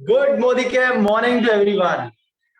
Good Modi के morning to everyone.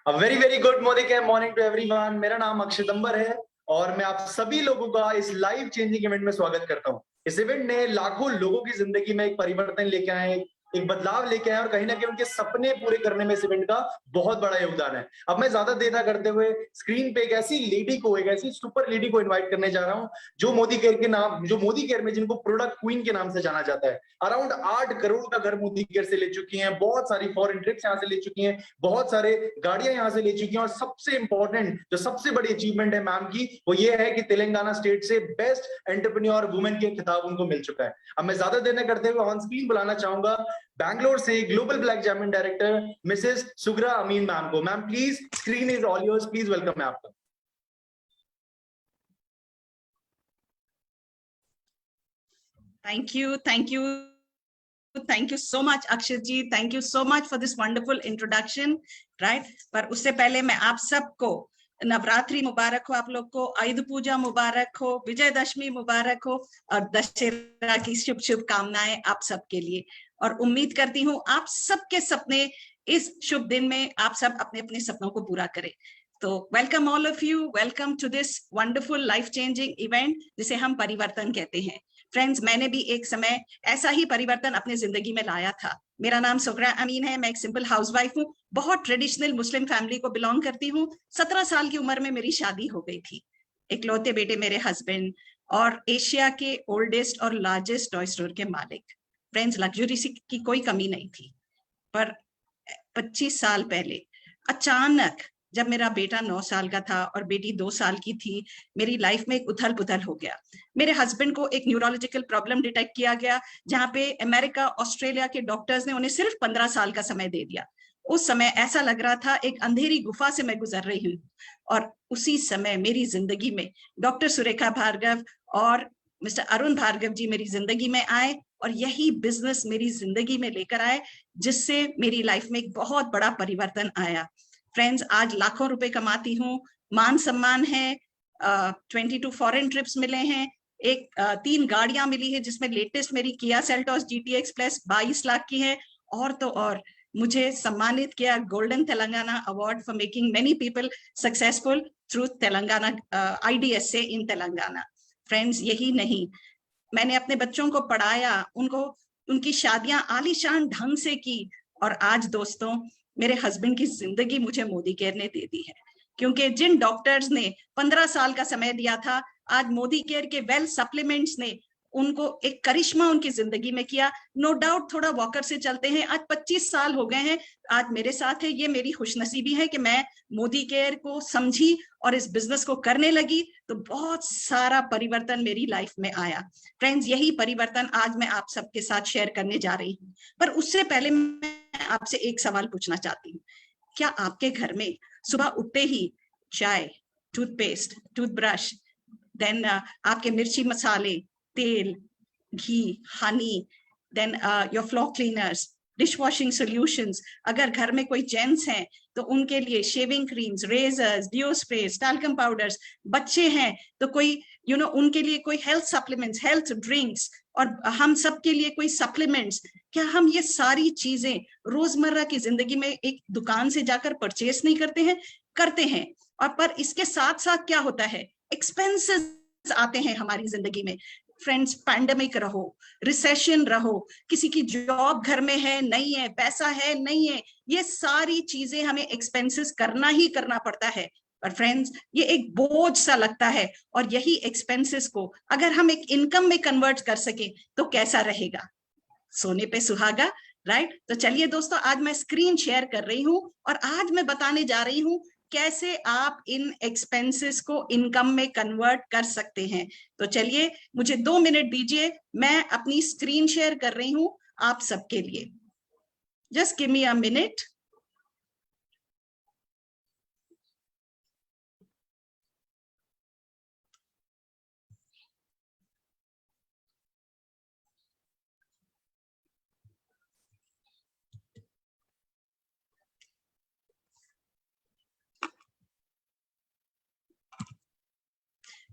A very very good Modi के morning to everyone. मेरा नाम अक्षतंबर है और मैं आप सभी लोगों का इस लाइफ चेंजिंग इवेंट में स्वागत करता हूं। इस इवेंट ने लाखों लोगों की जिंदगी में एक परिवर्तन लेके आए, एक बदलाव लेके आए और कहीं ना कहीं उनके सपने पूरे करने में इस इवेंट का बहुत बड़ा योगदान है। अब मैं ज्यादा देर ना करते हुए स्क्रीन पे एक ऐसी लेडी को, एक ऐसी सुपर लेडी को इन्वाइट करने जा रहा हूं जो मोदी केयर के नाम, जो मोदी केयर में जिनको प्रोडक्ट क्वीन के नाम से जाना जाता है। अराउंड 8 करोड़ का घर मोदी केयर से ले चुकी हैं, बहुत सारी फॉरेन ट्रिप्स यहाँ से ले चुकी हैं, बहुत सारे गाड़ियां यहाँ से ले चुकी हैं और सबसे इंपॉर्टेंट, जो सबसे बड़ी अचीवमेंट है मैम की, वो ये है कि तेलंगाना स्टेट से बेस्ट एंटरप्रेन्योर वुमेन के खिताब उनको मिल चुका है। अब मैं ज्यादा देर न करते हुए ऑन स्क्रीन बुलाना चाहूंगा बैंगलोर से ग्लोबल ब्लैक जामिन डायरेक्टर मिसेस सुगरा अमीन मैम को। Ma'am please, screen is all yours, please welcome है आपका। Thank you, thank you so much, Akshat ji. Thank you so much for this wonderful introduction. Right? पर उससे पहले मैं आप सबको नवरात्रि मुबारक हो, आप लोग को आयुध पूजा मुबारक हो, विजयदशमी मुबारक हो और दशहरा की शुभ शुभकामनाएं आप सबके लिए। और उम्मीद करती हूँ आप सबके सपने इस शुभ दिन में आप सब अपने अपने सपनों को पूरा करें। तो welcome all of you, welcome to this wonderful life changing event जिसे हम परिवर्तन कहते हैं। फ्रेंड्स, मैंने भी एक समय ऐसा ही परिवर्तन अपनी जिंदगी में लाया था। मेरा नाम सुगरा अमीन है, मैं एक सिंपल हाउसवाइफ हूँ, बहुत ट्रेडिशनल मुस्लिम फैमिली को बिलोंग करती हूँ। 17 साल की उम्र में मेरी शादी हो गई थी। इकलौते बेटे मेरे हस्बैंड और एशिया के ओल्डेस्ट और लार्जेस्ट टॉय स्टोर के मालिक। फ्रेंड्स, लग्जरी की कोई कमी नहीं थी। पर 25 साल पहले अचानक जब मेरा बेटा 9 साल का था और बेटी 2 साल की थी, मेरी लाइफ में एक उथल पुथल हो गया। मेरे हस्बैंड को एक न्यूरोलॉजिकल प्रॉब्लम डिटेक्ट किया गया, जहां पे अमेरिका, ऑस्ट्रेलिया के डॉक्टर्स ने उन्हें सिर्फ 15 साल का समय दे दिया। उस समय ऐसा लग रहा था एक अंधेरी गुफा से मैं गुजर रही हूँ। और उसी समय मेरी जिंदगी में डॉक्टर सुरेखा भार्गव और मिस्टर अरुण भार्गव जी मेरी जिंदगी में आए और यही बिजनेस मेरी जिंदगी में लेकर आए, जिससे मेरी लाइफ में एक बहुत बड़ा परिवर्तन आया। फ्रेंड्स, आज लाखों रुपए कमाती हूँ, मान सम्मान है, 22 फॉरेन ट्रिप्स मिले हैं, 3 गाड़ियां मिली है जिसमें लेटेस्ट मेरी Kia Seltos GTX plus 22 lakh की है। और तो और मुझे सम्मानित किया golden Telangana award for making many people successful through Telangana IDS से इन तेलंगाना। फ्रेंड्स, यही नहीं, मैंने अपने बच्चों को पढ़ाया, उनकी शादियां आलीशान ढंग से की। और आज दोस्तों, मेरे हस्बैंड की जिंदगी मुझे मोदी केयर ने दे दी है, क्योंकि जिन डॉक्टर्स ने 15 साल का समय दिया था, आज मोदी केयर के वेल सप्लीमेंट्स ने उनको एक करिश्मा उनकी जिंदगी में किया। नो डाउट थोड़ा वॉकर से चलते हैं, आज 25 साल हो गए हैं, आज मेरे साथ है। ये मेरी खुशनसीबी है कि मैं मोदी केयर को समझी और इस बिजनेस को करने लगी, तो बहुत सारा परिवर्तन मेरी लाइफ में आया। फ्रेंड्स, यही परिवर्तन आज मैं आप सबके साथ शेयर करने जा रही हूँ। पर उससे पहले मैं आपसे एक सवाल पूछना चाहती हूँ। क्या आपके घर में सुबह उठते ही चाय, टूथपेस्ट, टूथब्रश, देन आपके मिर्ची मसाले, तेल, घी, honey, then your floor cleaners, dish washing solutions, अगर घर में कोई जेंट्स हैं तो उनके लिए shaving creams, razors, deo sprays, talcum powders, बच्चे हैं तो कोई उनके लिए कोई हेल्थ सप्लीमेंट्स, हेल्थ ड्रिंक्स, और हम सब के लिए कोई सप्लीमेंट्स। क्या हम ये सारी चीजें रोजमर्रा की जिंदगी में एक दुकान से जाकर परचेस नहीं करते हैं? करते हैं। और पर इसके साथ साथ क्या होता है, एक्सपेंसेस आते हैं हमारी जिंदगी में। फ्रेंड्स, पैंडेमिक रहो, रिसेशन रहो, किसी की जॉब घर में है नहीं है, पैसा है नहीं है, ये सारी चीजें हमें एक्सपेंसेस करना ही करना पड़ता है। पर फ्रेंड्स, ये एक बोझ सा लगता है, और यही एक्सपेंसेस को अगर हम एक इनकम में कन्वर्ट कर सके तो कैसा रहेगा? सोने पे सुहागा, राइट? तो चलिए दोस्तों, आज मैं स्क्रीन शेयर कर रही हूं और आज मैं बताने जा रही हूं कैसे आप इन एक्सपेंसेस को इनकम में कन्वर्ट कर सकते हैं। तो चलिए, मुझे 2 मिनट दीजिए, मैं अपनी स्क्रीन शेयर कर रही हूं आप सबके लिए। Just give me a minute.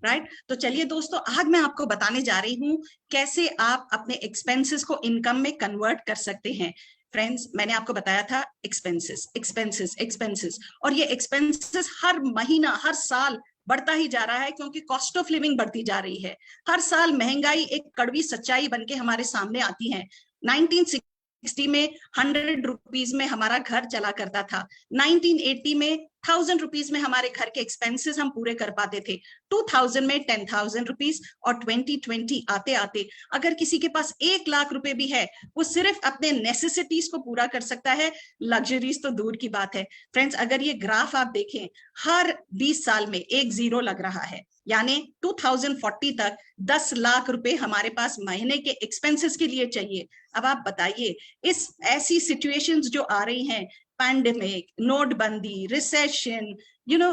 Right? तो चलिए दोस्तों, आज मैं आपको बताने जा रही हूँ कैसे आप अपने एक्सपेंसेस को इनकम में कन्वर्ट कर सकते हैं। फ्रेंड्स, मैंने आपको बताया था एक्सपेंसेस एक्सपेंसेस एक्सपेंसेस, और ये एक्सपेंसेस हर महीना हर साल बढ़ता ही जा रहा है, क्योंकि कॉस्ट ऑफ लिविंग बढ़ती जा रही है। हर साल महंगाई एक कड़वी सच्चाई बनके हमारे सामने आती है। 1960 में 100 रुपीज में हमारा घर चला करता था। 1980 में 1000 रुपीज में हमारे घर के एक्सपेंसेस हम पूरे कर पाते थे। 2000 में 10,000 रुपीज, और 2020 आते आते अगर किसी के पास 1 लाख रुपए भी है, वो सिर्फ अपने नेसेसिटीज को पूरा कर सकता है, लग्जरीज तो दूर की बात है। फ्रेंड्स, अगर ये ग्राफ आप देखें, हर 20 साल में एक जीरो लग रहा है, यानी 2040 तक 10 लाख रुपए हमारे पास महीने के एक्सपेंसेस के लिए चाहिए। अब आप बताइए, इस ऐसी सिचुएशंस जो आ रही हैं, पैंडेमिक, नोटबंदी, recession,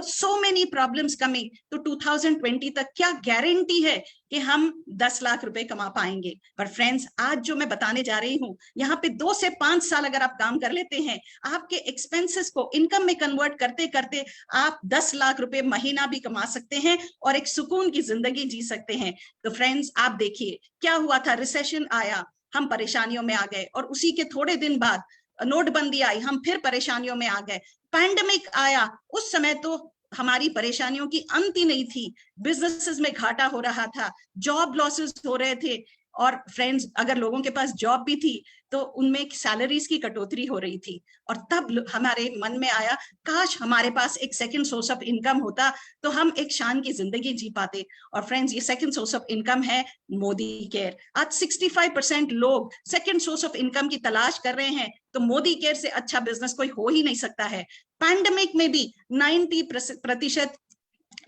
so many problems coming, तो 2020 तक क्या गारंटी है कि हम 10 लाख रुपए कमा पाएंगे? पर फ्रेंड्स, आज जो मैं बताने जा रही हूं, यहाँ पे 2 से 5 साल अगर आप काम कर लेते हैं, आपके एक्सपेंसेस को इनकम में कन्वर्ट करते करते आप 10 लाख रुपए महीना भी कमा सकते हैं और एक सुकून की जिंदगी जी सकते हैं। तो फ्रेंड्स, आप देखिए क्या हुआ था, रिसेशन आया, हम परेशानियों में आ गए, और उसी के थोड़े दिन बाद नोटबंदी आई, हम फिर परेशानियों में आ गए। पैंडेमिक आया, उस समय तो हमारी परेशानियों की अंत ही नहीं थी, बिजनेसेस में घाटा हो रहा था, जॉब लॉसेस हो रहे थे, और फ्रेंड्स, अगर लोगों के पास जॉब भी थी तो उनमें सैलरीज की कटौती हो रही थी। और तब हमारे मन में आया, काश हमारे पास एक सेकंड सोर्स ऑफ इनकम होता तो हम एक शान की जिंदगी जी पाते। और फ्रेंड्स, ये सेकंड सोर्स ऑफ इनकम है मोदी केयर। आज 65% लोग सेकंड सोर्स ऑफ इनकम की तलाश कर रहे हैं, तो मोदी केयर से अच्छा बिजनेस कोई हो ही नहीं सकता है। पैंडेमिक में भी 90%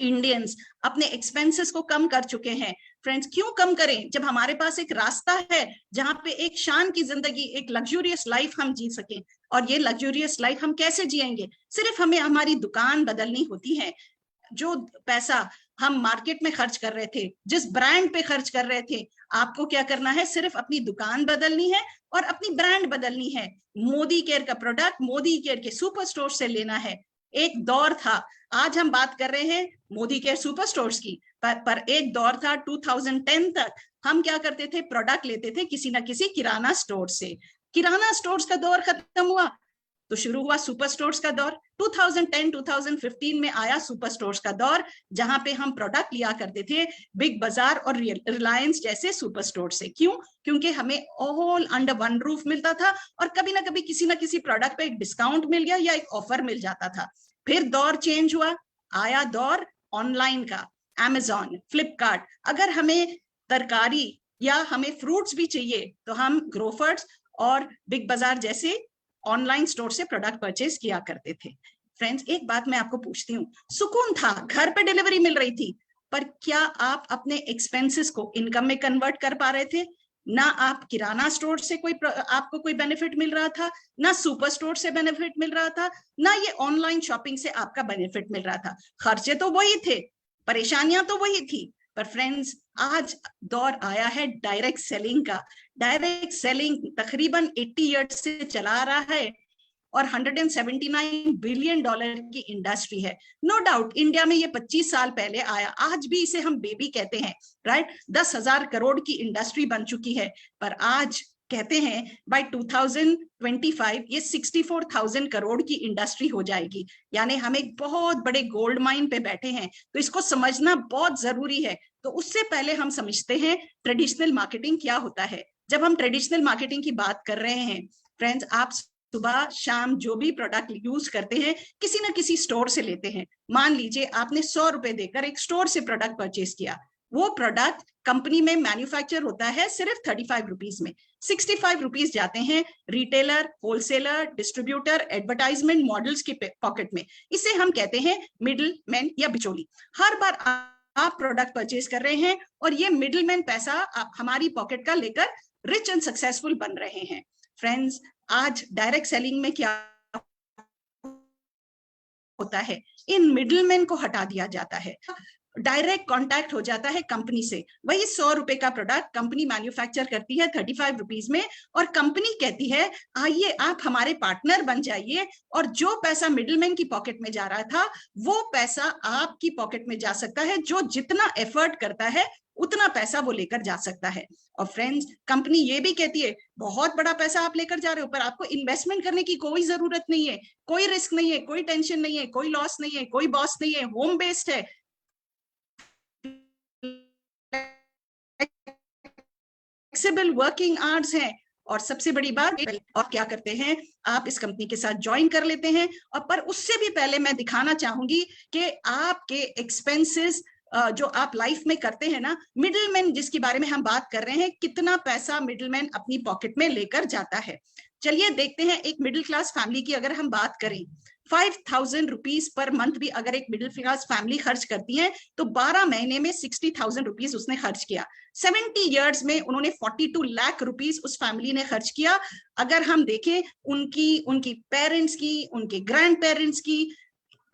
इंडियंस अपने एक्सपेंसेस को कम कर चुके हैं। फ्रेंड्स, क्यों कम करें जब हमारे पास एक रास्ता है जहां पे एक शान की जिंदगी, एक लग्जूरियस लाइफ हम जी सकें। और ये लग्जूरियस लाइफ हम कैसे जिएंगे? सिर्फ हमें हमारी दुकान बदलनी होती है। जो पैसा हम मार्केट में खर्च कर रहे थे, जिस ब्रांड पे खर्च कर रहे थे, आपको क्या करना है? सिर्फ अपनी दुकान बदलनी है और अपनी ब्रांड बदलनी है। मोदी केयर का प्रोडक्ट मोदी केयर के सुपर स्टोर से लेना है। एक दौर था, आज हम बात कर रहे हैं मोदी केयर सुपर स्टोर्स की, पर एक दौर था 2010 तक हम क्या करते थे? प्रोडक्ट लेते थे किसी ना किसी किराना स्टोर से। किराना स्टोर्स का दौर खत्म हुआ तो शुरू हुआ सुपर स्टोर्स का दौर। 2010-2015 में आया सुपर स्टोर्स का दौर, जहां पे हम प्रोडक्ट लिया करते थे बिग बाजार और रिलायंस जैसे सुपर स्टोर से। क्यों? क्योंकि हमें ऑल अंडर वन रूफ मिलता था, और कभी ना कभी किसी ना किसी प्रोडक्ट पे एक डिस्काउंट मिल गया या एक ऑफर मिल जाता था। फिर दौर चेंज हुआ, आया दौर ऑनलाइन का, Amazon, फ्लिपकार्ट। अगर हमें तरकारी या हमें फ्रूट्स भी चाहिए तो हम ग्रोफर्स और बिग बाजार जैसे ऑनलाइन स्टोर से प्रोडक्ट परचेज किया करते थे। फ्रेंड्स, एक बात मैं आपको पूछती हूँ, सुकून था, घर पे डिलीवरी मिल रही थी, पर क्या आप अपने एक्सपेंसेस को इनकम में कन्वर्ट कर पा रहे थे? ना आप किराना स्टोर से आपको कोई बेनिफिट मिल रहा था, ना सुपर स्टोर से बेनिफिट मिल रहा था, ना ये ऑनलाइन शॉपिंग से आपका बेनिफिट मिल रहा था। खर्चे तो वही थे, परेशानियां तो वही थी। पर फ्रेंड्स, आज दौर आया है डायरेक्ट सेलिंग का। डायरेक्ट सेलिंग तकरीबन 80 ईयर्स से चला रहा है और $179 बिलियन की इंडस्ट्री है। नो डाउट इंडिया में ये 25 साल पहले आया, आज भी इसे हम बेबी कहते हैं, राइट? 10,000 करोड़ की इंडस्ट्री बन चुकी है, पर आज कहते हैं बाय 2025 ये 64,000 करोड़ की इंडस्ट्री हो जाएगी। यानी हम एक बहुत बड़े गोल्ड माइन पे बैठे हैं, तो इसको समझना बहुत जरूरी है। तो उससे पहले हम समझते हैं ट्रेडिशनल मार्केटिंग क्या होता है। जब हम ट्रेडिशनल मार्केटिंग की बात कर रहे हैं फ्रेंड्स, आप सुबह शाम जो भी प्रोडक्ट यूज करते हैं किसी ना किसी स्टोर से लेते हैं। मान लीजिए आपने 100 रुपए देकर एक स्टोर से प्रोडक्ट परचेज किया, वो प्रोडक्ट कंपनी में मैन्युफैक्चर होता है सिर्फ 35 रुपीज में, 65 रुपीज जाते हैं retailer, wholesaler, distributor, advertisement models की पॉकेट में। इसे हम कहते हैं मिडिल मैन या बिचौली। हर बार आप प्रोडक्ट परचेज कर रहे हैं और ये मिडिल मैन पैसा आप हमारी पॉकेट का लेकर रिच एंड सक्सेसफुल बन रहे हैं। फ्रेंड्स, आज डायरेक्ट सेलिंग में क्या होता है? इन मिडिलमैन को हटा दिया जाता है, डायरेक्ट कांटेक्ट हो जाता है कंपनी से। वही 100 रुपए का प्रोडक्ट कंपनी मैन्युफैक्चर करती है 35 रुपीज में, और कंपनी कहती है आइए आप हमारे पार्टनर बन जाइए, और जो पैसा मिडिलमैन की पॉकेट में जा रहा था वो पैसा आपकी पॉकेट में जा सकता है। जो जितना एफर्ट करता है उतना पैसा वो लेकर जा सकता है। और फ्रेंड्स, कंपनी ये भी कहती है बहुत बड़ा पैसा आप लेकर जा रहे हो, पर आपको इन्वेस्टमेंट करने की कोई जरूरत नहीं है, कोई रिस्क नहीं है, कोई टेंशन नहीं है, कोई लॉस नहीं है, कोई बॉस नहीं है, होम बेस्ड है, फ्लेक्सिबल वर्किंग आवर्स हैं, और सबसे बड़ी बात, और क्या करते हैं, आप इस कंपनी के साथ ज्वाइन कर लेते हैं। और पर उससे भी पहले मैं दिखाना चाहूंगी कि आपके एक्सपेंसेस जो आप लाइफ में करते हैं ना, मिडिलमैन जिसके बारे में हम बात कर रहे हैं, कितना पैसा मिडिलमैन अपनी पॉकेट में लेकर जाता है। चलिए देखते हैं, एक मिडिल क्लास फैमिली की अगर हम बात करें, 5,000 रुपीज पर मंथ भी अगर एक मिडिल क्लास फैमिली खर्च करती है तो 12 महीने में 60,000 रुपीज उसने खर्च किया। 70 इयर्स में उन्होंने 42 लाख रुपीज उस फैमिली ने खर्च किया। अगर हम देखें उनकी पेरेंट्स की, उनके ग्रैंड पेरेंट्स की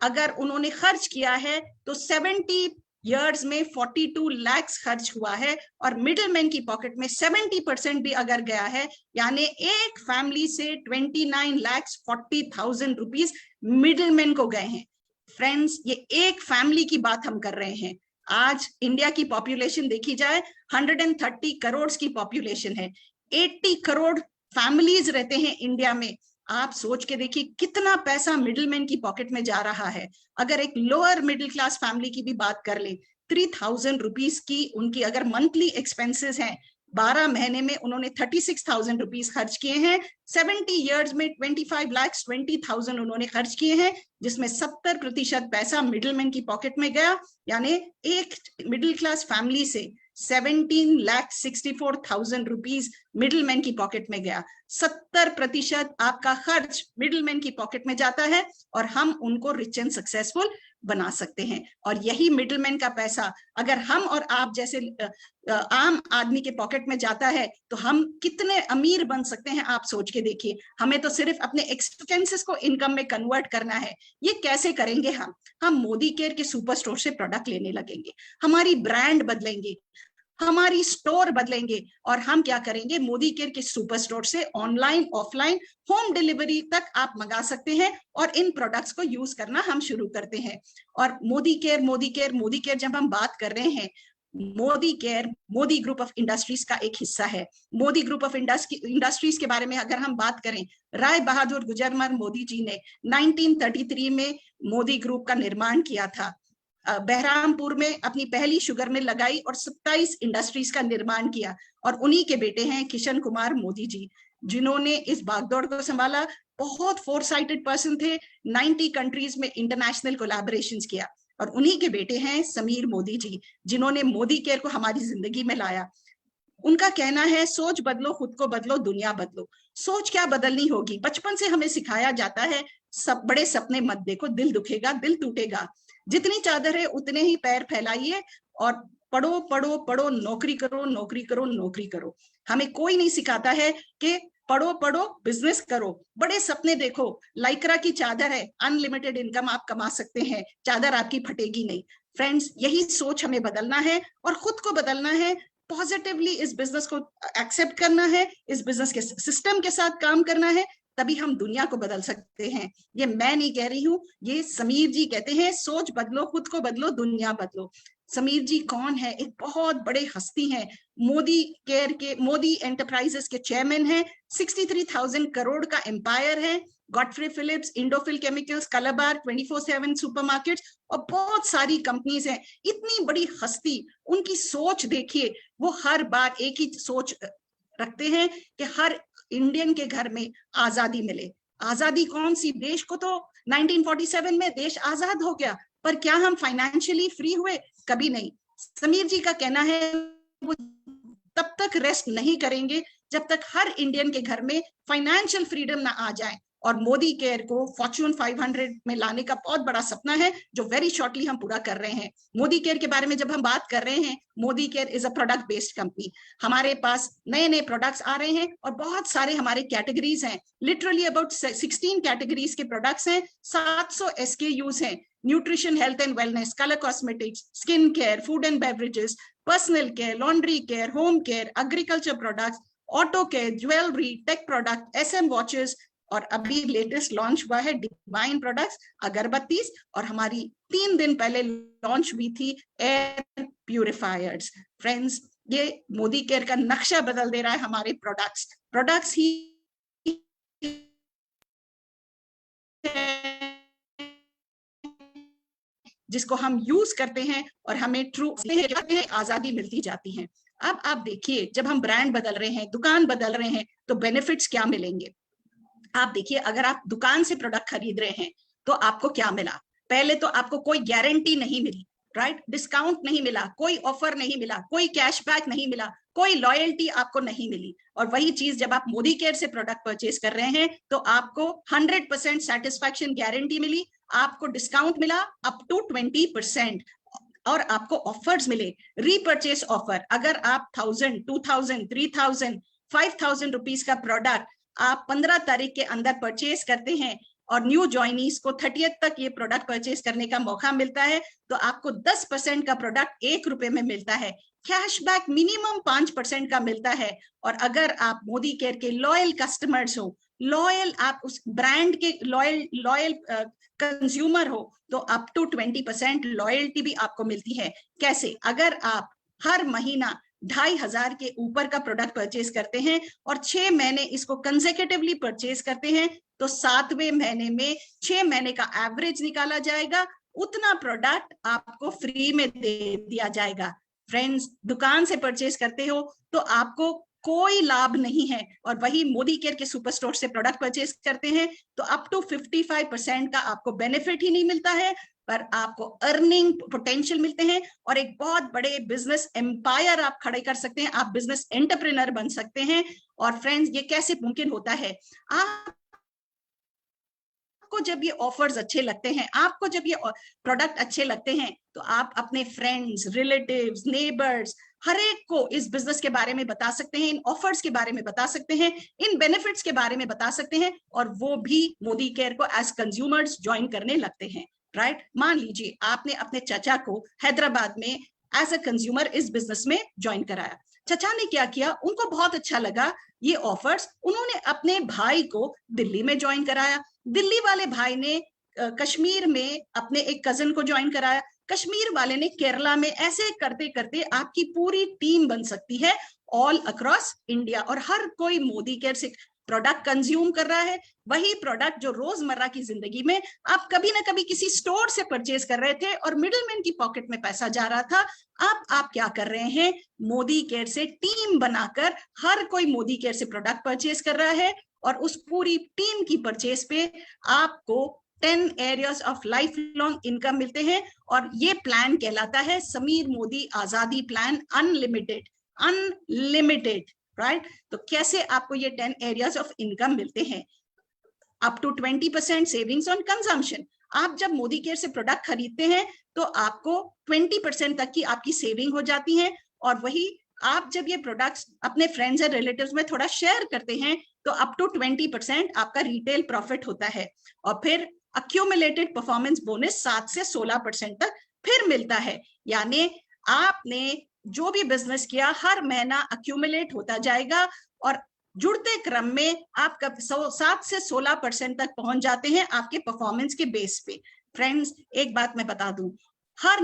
अगर उन्होंने खर्च किया है तो 70 इयर्स में 42 लाख खर्च हुआ है, और मिडिलमैन की पॉकेट में 70% भी अगर गया है, यानी एक फैमिली से 29,40,000 रुपीज मिडिलमैन को गए हैं। फ्रेंड्स, ये एक फैमिली की बात हम कर रहे हैं। आज इंडिया की पॉपुलेशन देखी जाए 130 करोड़ की पॉपुलेशन है, 80 करोड़ फैमिलीज रहते हैं इंडिया में। आप सोच के देखिए कितना पैसा मिडिलमैन की पॉकेट में जा रहा है। अगर एक लोअर मिडिल क्लास फैमिली की भी बात कर ले, 3,000 रुपीज की उनकी अगर मंथली एक्सपेंसेस हैं, 12 महीने में उन्होंने 36,000 रुपीज खर्च किए हैं, 70 इयर्स में 25,20,000 उन्होंने खर्च किए हैं, जिसमें 70% पैसा मिडिलमैन की पॉकेट में गया। यानी एक मिडिल क्लास फैमिली से 17,64,000 रुपीज मिडिलमैन की पॉकेट में गया। 70% आपका खर्च मिडिलमैन की पॉकेट में जाता है, और हम उनको रिच एंड सक्सेसफुल बना सकते हैं। और यही मिडिलमैन का पैसा अगर हम और आप जैसे आम आदमी के पॉकेट में जाता है तो हम कितने अमीर बन सकते हैं, आप सोच के देखिए। हमें तो सिर्फ अपने एक्सपेंसेस को इनकम में कन्वर्ट करना है। ये कैसे करेंगे? हम मोदी केयर के सुपर स्टोर से प्रोडक्ट लेने लगेंगे, हमारी ब्रांड बदलेंगे, हमारी स्टोर बदलेंगे, और हम क्या करेंगे, मोदी केयर के सुपर स्टोर से ऑनलाइन ऑफलाइन होम डिलीवरी तक आप मंगा सकते हैं, और इन प्रोडक्ट्स को यूज करना हम शुरू करते हैं। और Modi care Modi care Modi care जब हम बात कर रहे हैं, Modi care Modi group of industries का एक हिस्सा है। मोदी ग्रुप ऑफ इंडस्ट्रीज के बारे में अगर हम बात करें, राय बहादुर गुजरमल मोदी जी ने 1933 में मोदी ग्रुप का निर्माण किया था। बहरामपुर में अपनी पहली शुगर मिल लगाई और 27 इंडस्ट्रीज का निर्माण किया, और उन्हीं के बेटे हैं किशन कुमार मोदी जी, जिन्होंने इस भागदौड़ को संभाला। बहुत फोरसाइटेड पर्सन थे, 90 कंट्रीज में इंटरनेशनल कोलैबोरेशंस किया, और उन्हीं के बेटे हैं समीर मोदी जी, जिन्होंने मोदी केयर को हमारी जिंदगी में लाया। उनका कहना है, सोच बदलो, खुद को बदलो, दुनिया बदलो। सोच क्या बदलनी होगी? बचपन से हमें सिखाया जाता है, सब बड़े सपने मत देखो, दिल दुखेगा, दिल टूटेगा। जितनी चादर है उतने ही पैर फैलाइए, और पढ़ो पढ़ो पढ़ो, नौकरी करो नौकरी करो नौकरी करो। हमें कोई नहीं सिखाता है कि पढ़ो पढ़ो, बिजनेस करो, बड़े सपने देखो। लाइक्रा की चादर है, अनलिमिटेड इनकम आप कमा सकते हैं, चादर आपकी फटेगी नहीं। फ्रेंड्स, यही सोच हमें बदलना है, और खुद को बदलना है, पॉजिटिवली इस बिजनेस को एक्सेप्ट करना है, इस बिजनेस के सिस्टम के साथ काम करना है, तभी हम दुनिया को बदल सकते हैं। ये मैं नहीं कह रही हूँ, ये समीर जी कहते हैं, सोच बदलो, खुद को बदलो, दुनिया बदलो। समीर जी कौन है? एक बहुत बड़े हस्ती हैं, मोदी केयर के, मोदी एंटरप्राइजेस के चेयरमैन हैं। 63,000 करोड़ का एम्पायर है। गॉडफ्रे फिलिप्स, इंडोफिल केमिकल्स, कलाबार, 24/7 सुपरमार्केट्स और बहुत सारी कंपनीज हैं। इतनी बड़ी हस्ती, उनकी सोच देखिए, वो हर बार एक ही सोच रखते हैं कि हर इंडियन के घर में आजादी मिले। आजादी कौन सी? देश को तो 1947 में देश आजाद हो गया, पर क्या हम फाइनेंशियली फ्री हुए? कभी नहीं। समीर जी का कहना है, वो तब तक रेस्ट नहीं करेंगे जब तक हर इंडियन के घर में फाइनेंशियल फ्रीडम ना आ जाए। और मोदी केयर को फॉर्च्यून 500 में लाने का बहुत बड़ा सपना है, जो वेरी शॉर्टली हम पूरा कर रहे हैं। मोदी केयर के बारे में जब हम बात कर रहे हैं, Modi care is a product based company. हमारे पास नए नए प्रोडक्ट्स आ रहे हैं, और बहुत सारे हमारे कैटेगरीज हैं। लिटरली अबाउट 16 कैटेगरीज के प्रोडक्ट्स हैं, 700 SKUs हैं। Nutrition, health and wellness, colour cosmetics, skin care, food and beverages, personal care, laundry care, home care, agriculture products, auto care, jewellery, tech product, SM watches, और अभी latest launch हुआ है divine products agarbattis, और हमारी 3 दिन पहले launch हुई थी एयर प्यूरिफायर्स। फ्रेंड्स, ये मोदी केयर का नक्शा बदल दे रहा है। हमारे प्रोडक्ट्स ही जिसको हम यूज करते हैं और हमें ट्रू आजादी मिलती जाती है। अब आप देखिए, जब हम ब्रांड बदल रहे हैं, दुकान बदल रहे हैं, तो बेनिफिट्स क्या मिलेंगे। आप देखिए, अगर आप दुकान से प्रोडक्ट खरीद रहे हैं तो आपको क्या मिला। पहले तो आपको कोई गारंटी नहीं मिली, राइट, डिस्काउंट नहीं मिला, कोई ऑफर नहीं मिला, कोई कैशबैक नहीं मिला, कोई लॉयल्टी आपको नहीं मिली। और वही चीज जब आप मोदी केयर से प्रोडक्ट परचेज कर रहे हैं तो आपको 100% सेटिस्फैक्शन गारंटी मिली, आपको डिस्काउंट मिला अप टू 20%, और आपको ऑफर्स मिले, रीपर्चेस ऑफर। अगर आप 1000, 2000, 3000, 5000 रुपीज का प्रोडक्ट आप 15 तारीख के अंदर परचेज करते हैं और न्यू ज्वाइनीज को 30th तक ये प्रोडक्ट परचेज करने का मौका मिलता है, तो आपको 10% का प्रोडक्ट ₹1 में मिलता है। कैशबैक मिनिमम 5% का मिलता है। और अगर आप मोदी केयर के लॉयल कस्टमर्स हो, लॉयल, आप उस ब्रांड के लॉयल कंज्यूमर हो, तो अप टू 20% लॉयल्टी भी आपको मिलती है। कैसे? अगर आप हर महीना 2500 के ऊपर का प्रोडक्ट परचेज करते हैं और 6 महीने इसको कंसेक्यूटिवली परचेज करते हैं, तो 7वें महीने में 6 महीने का एवरेज निकाला जाएगा, उतना प्रोडक्ट आपको फ्री में दे दिया जाएगा। फ्रेंड्स, दुकान से परचेज करते हो तो आपको कोई लाभ नहीं है, और वही मोदी केयर के सुपर स्टोर से प्रोडक्ट परचेज करते हैं तो अप टू 55% का आपको बेनिफिट ही नहीं मिलता है, पर आपको अर्निंग पोटेंशियल मिलते हैं और एक बहुत बड़े बिजनेस एम्पायर आप खड़े कर सकते हैं, आप बिजनेस एंटरप्रेन्योर बन सकते हैं। और फ्रेंड्स, ये कैसे मुमकिन होता है? आपको जब ये ऑफर्स अच्छे लगते हैं, आपको जब ये प्रोडक्ट अच्छे लगते हैं, तो आप अपने फ्रेंड्स, रिलेटिव्स, नेबर्स, हर एक को इस बिजनेस के बारे में बता सकते हैं, इन ऑफर्स के बारे में बता सकते हैं, इन बेनिफिट्स के बारे में बता सकते हैं, और वो भी मोदी केयर को एज कंज्यूमर्स ज्वाइन करने लगते हैं, राइट। मान लीजिए आपने अपने चाचा को हैदराबाद में एज अ कंज्यूमर इस बिजनेस में ज्वाइन कराया। चाचा ने क्या किया, उनको बहुत अच्छा लगा ये ऑफर्स, उन्होंने अपने भाई को दिल्ली में ज्वाइन कराया, दिल्ली वाले भाई ने कश्मीर में अपने एक कजन को ज्वाइन कराया, कश्मीर वाले ने केरला में, ऐसे करते करते आपकी पूरी टीम बन सकती है ऑल अक्रॉस इंडिया। और हर कोई मोदी केयर से प्रोडक्ट कंज्यूम कर रहा है, वही प्रोडक्ट जो रोजमर्रा की जिंदगी में आप कभी ना कभी किसी स्टोर से परचेज कर रहे थे और मिडिलमैन की पॉकेट में पैसा जा रहा था, अब आप क्या कर रहे हैं, मोदी केयर से टीम बनाकर हर कोई मोदी केयर से प्रोडक्ट परचेज कर रहा है, और उस पूरी टीम की परचेज पे आपको 10 areas of life long income मिलते हैं। और ये प्लान कहलाता है समीर मोदी आजादी प्लान अनलिमिटेड, राइट। तो कैसे आपको ये 10 एरियाज ऑफ इनकम मिलते हैं? Up to 20% savings on consumption. आप जब मोदी केयर से प्रोडक्ट खरीदते हैं तो आपको 20% तक की आपकी सेविंग हो जाती है, और वही आप जब ये प्रोडक्ट्स अपने फ्रेंड्स और रिलेटिव्स में थोड़ा शेयर करते हैं तो अप टू 20% आपका रिटेल प्रॉफिट होता है। और फिर अक्यूमुलेटेड परफॉर्मेंस बोनस 7 से 16% तक फिर मिलता है। यानी आपने जो भी बिजनेस किया हर महीना अक्यूमुलेट होता जाएगा, और जुड़ते क्रम में आप 7 से 16% तक पहुंच जाते हैं आपके परफॉर्मेंस के बेस पे। फ्रेंड्स, एक बात मैं बता दूं, हर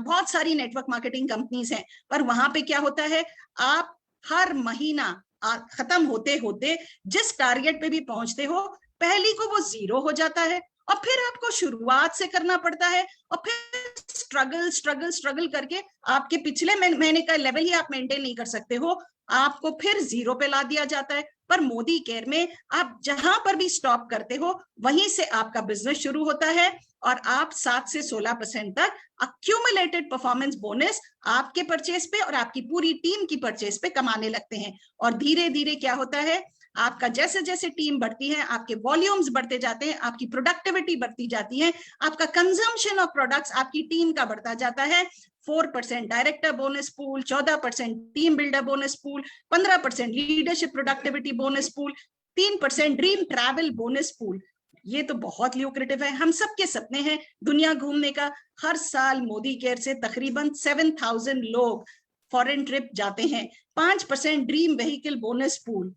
बहुत सारी नेटवर्क मार्केटिंग कंपनीज हैं, पर वहां पे क्या होता है, आप हर महीना खत्म होते होते जिस टारगेट पे भी पहुंचते हो, पहली को वो 0 हो जाता है, और फिर आपको शुरुआत से करना पड़ता है, और फिर स्ट्रगल करके आपके पिछले महीने का लेवल ही आप मेंटेन नहीं कर सकते हो, आपको फिर 0 पे ला दिया जाता है। पर मोदी केयर में आप जहां पर भी स्टॉप करते हो वहीं से आपका बिजनेस शुरू होता है, और आप 7 से 16% तक अक्यूमुलेटेड परफॉर्मेंस बोनस आपके परचेज पे और आपकी पूरी टीम की परचेज पे कमाने लगते हैं। और धीरे धीरे क्या होता है, आपका जैसे जैसे टीम बढ़ती है, आपके वॉल्यूम्स बढ़ते जाते हैं, आपकी प्रोडक्टिविटी बढ़ती जाती है, आपका कंजम्पशन ऑफ प्रोडक्ट्स आपकी टीम का बढ़ता जाता है। 4% director bonus pool, 14% team builder bonus pool, 15% leadership productivity bonus pool, 3% dream travel bonus pool. ये तो बहुत ल्यूक्रेटिव है, हम सबके सपने हैं दुनिया घूमने का। हर साल मोदी केयर से तकरीबन 7000 लोग फॉरेन ट्रिप जाते हैं। 5% ड्रीम व्हीकल बोनस पूल,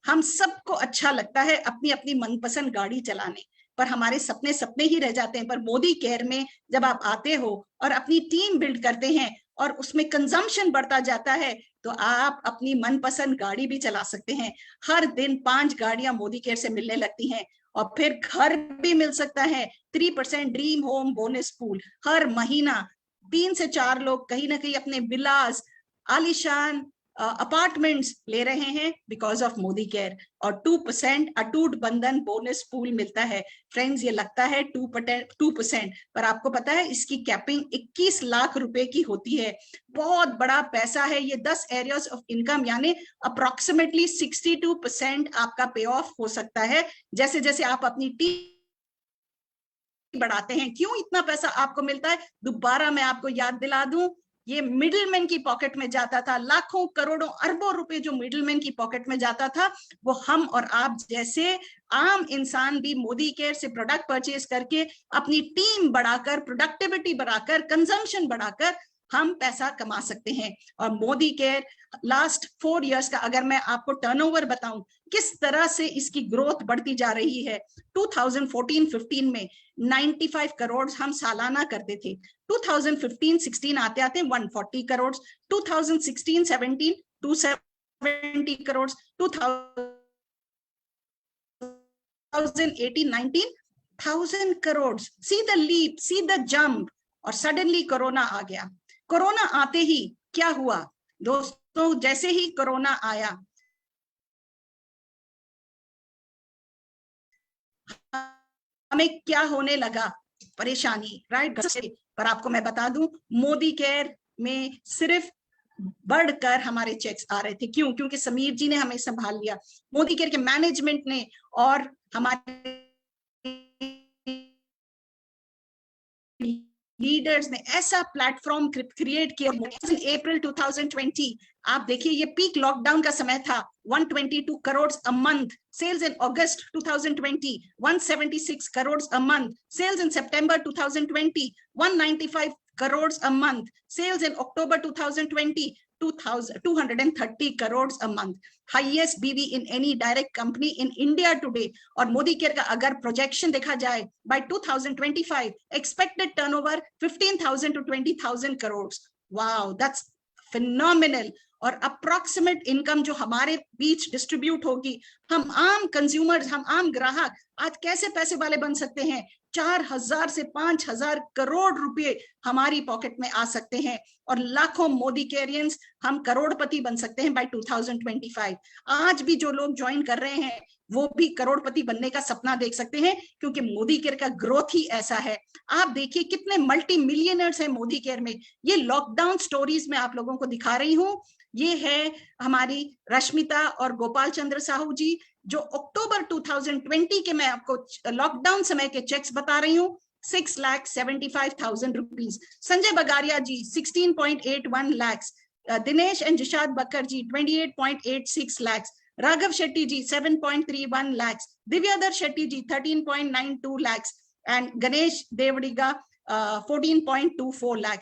हम सबको अच्छा लगता है अपनी अपनी मनपसंद गाड़ी चलाने, पर हमारे सपने सपने ही रह जाते हैं। पर मोदी केयर में जब आप आते हो और अपनी टीम बिल्ड करते हैं और उसमें कंजम्पशन बढ़ता जाता है, तो आप अपनी मनपसंद गाड़ी भी चला सकते हैं। हर दिन 5 गाड़ियां मोदी केयर से मिलने लगती हैं, और फिर घर भी मिल सकता है। 3% ड्रीम होम बोनस पूल हर महीना 3 से 4 लोग कहीं ना कहीं अपने विलास आलीशान अपार्टमेंट्स ले रहे हैं बिकॉज ऑफ मोदी केयर। और 2% अटूट बंधन बोनस पूल मिलता है। फ्रेंड्स, ये लगता है 2%, पर आपको पता है इसकी कैपिंग 21 लाख रुपए की होती है। बहुत बड़ा पैसा है ये। 10 एरियाज ऑफ इनकम यानी अप्रोक्सीमेटली 62% आपका पे ऑफ हो सकता है जैसे जैसे आप अपनी टीम बढ़ाते हैं। क्यों इतना पैसा आपको मिलता है? दोबारा मैं आपको याद दिला दूं, ये मिडिलमैन की पॉकेट में जाता था। लाखों करोड़ों अरबों रुपए जो मिडिलमैन की पॉकेट में जाता था, वो हम और आप जैसे आम इंसान भी मोदी केयर से प्रोडक्ट परचेज करके अपनी टीम बढ़ाकर, प्रोडक्टिविटी बढ़ाकर, कंजम्पशन बढ़ाकर हम पैसा कमा सकते हैं। और मोदी केयर लास्ट 4 इयर्स का अगर मैं आपको टर्नओवर बताऊं किस तरह से इसकी ग्रोथ बढ़ती जा रही है। 2014-15 में 95 करोड़ हम सालाना करते थे। 2015-16 आते आते 140 crore, 2016-17 270 crore, 2018-19 1000 crore. See the leap, see the jump. और सडनली कोरोना आ गया। कोरोना आते ही क्या हुआ दोस्तों? जैसे ही कोरोना आया, हमें क्या होने लगा? परेशानी, राइट? पर आपको मैं बता दूं, मोदी केयर में सिर्फ बढ़कर हमारे चेक्स आ रहे थे। क्यों? क्योंकि समीर जी ने हमें संभाल लिया, मोदी केयर के मैनेजमेंट ने और हमारे लीडर्स ने ऐसा प्लेटफॉर्म क्रिएट किया। अप्रैल 2020 आप देखिए, ये पीक लॉकडाउन का समय था। 122 crore a month sales in August 2020, 176 crore a month sales in September 2020, 195 crore a month sales in October 2020, 230 crores a month, highest BV in any direct company in India today. और Modi care का अगर प्रोजेक्शन देखा जाए by 2025 expected turnover 15,000 to 20,000 crores. Wow, that's phenomenal. और approximate income जो हमारे बीच distribute होगी, हम आम कंज्यूमर्स, हम आम ग्राहक आज कैसे पैसे वाले बन सकते हैं? 4,000 से 5,000 करोड़ रुपए हमारी पॉकेट में आ सकते हैं, और लाखों मोदी केयरियंस हम करोड़पति बन सकते हैं बाय 2025। आज भी जो लोग ज्वाइन कर रहे हैं वो भी करोड़पति बनने का सपना देख सकते हैं, क्योंकि मोदी केयर का ग्रोथ ही ऐसा है। आप देखिए कितने मल्टी मिलियनर्स हैं मोदी केयर में। ये लॉकडाउन स्टोरीज में आप लोगों को दिखा रही हूँ। ये है हमारी रश्मिता और गोपाल चंद्र साहू जी, जो अक्टूबर 2020 के मैं आपको लॉकडाउन समय के चेक्स बता रही हूँ, 6,75,000 rupees. Sanjay Bagaria ji 16.81 lakh, Dinesh and Jishad Bakar ji 28.86 lakh, Raghav Shetty ji 7.31 lakh, Divyadhar Shetty ji 13.92 lakh and Ganesh Devadiga 14.24 lakh.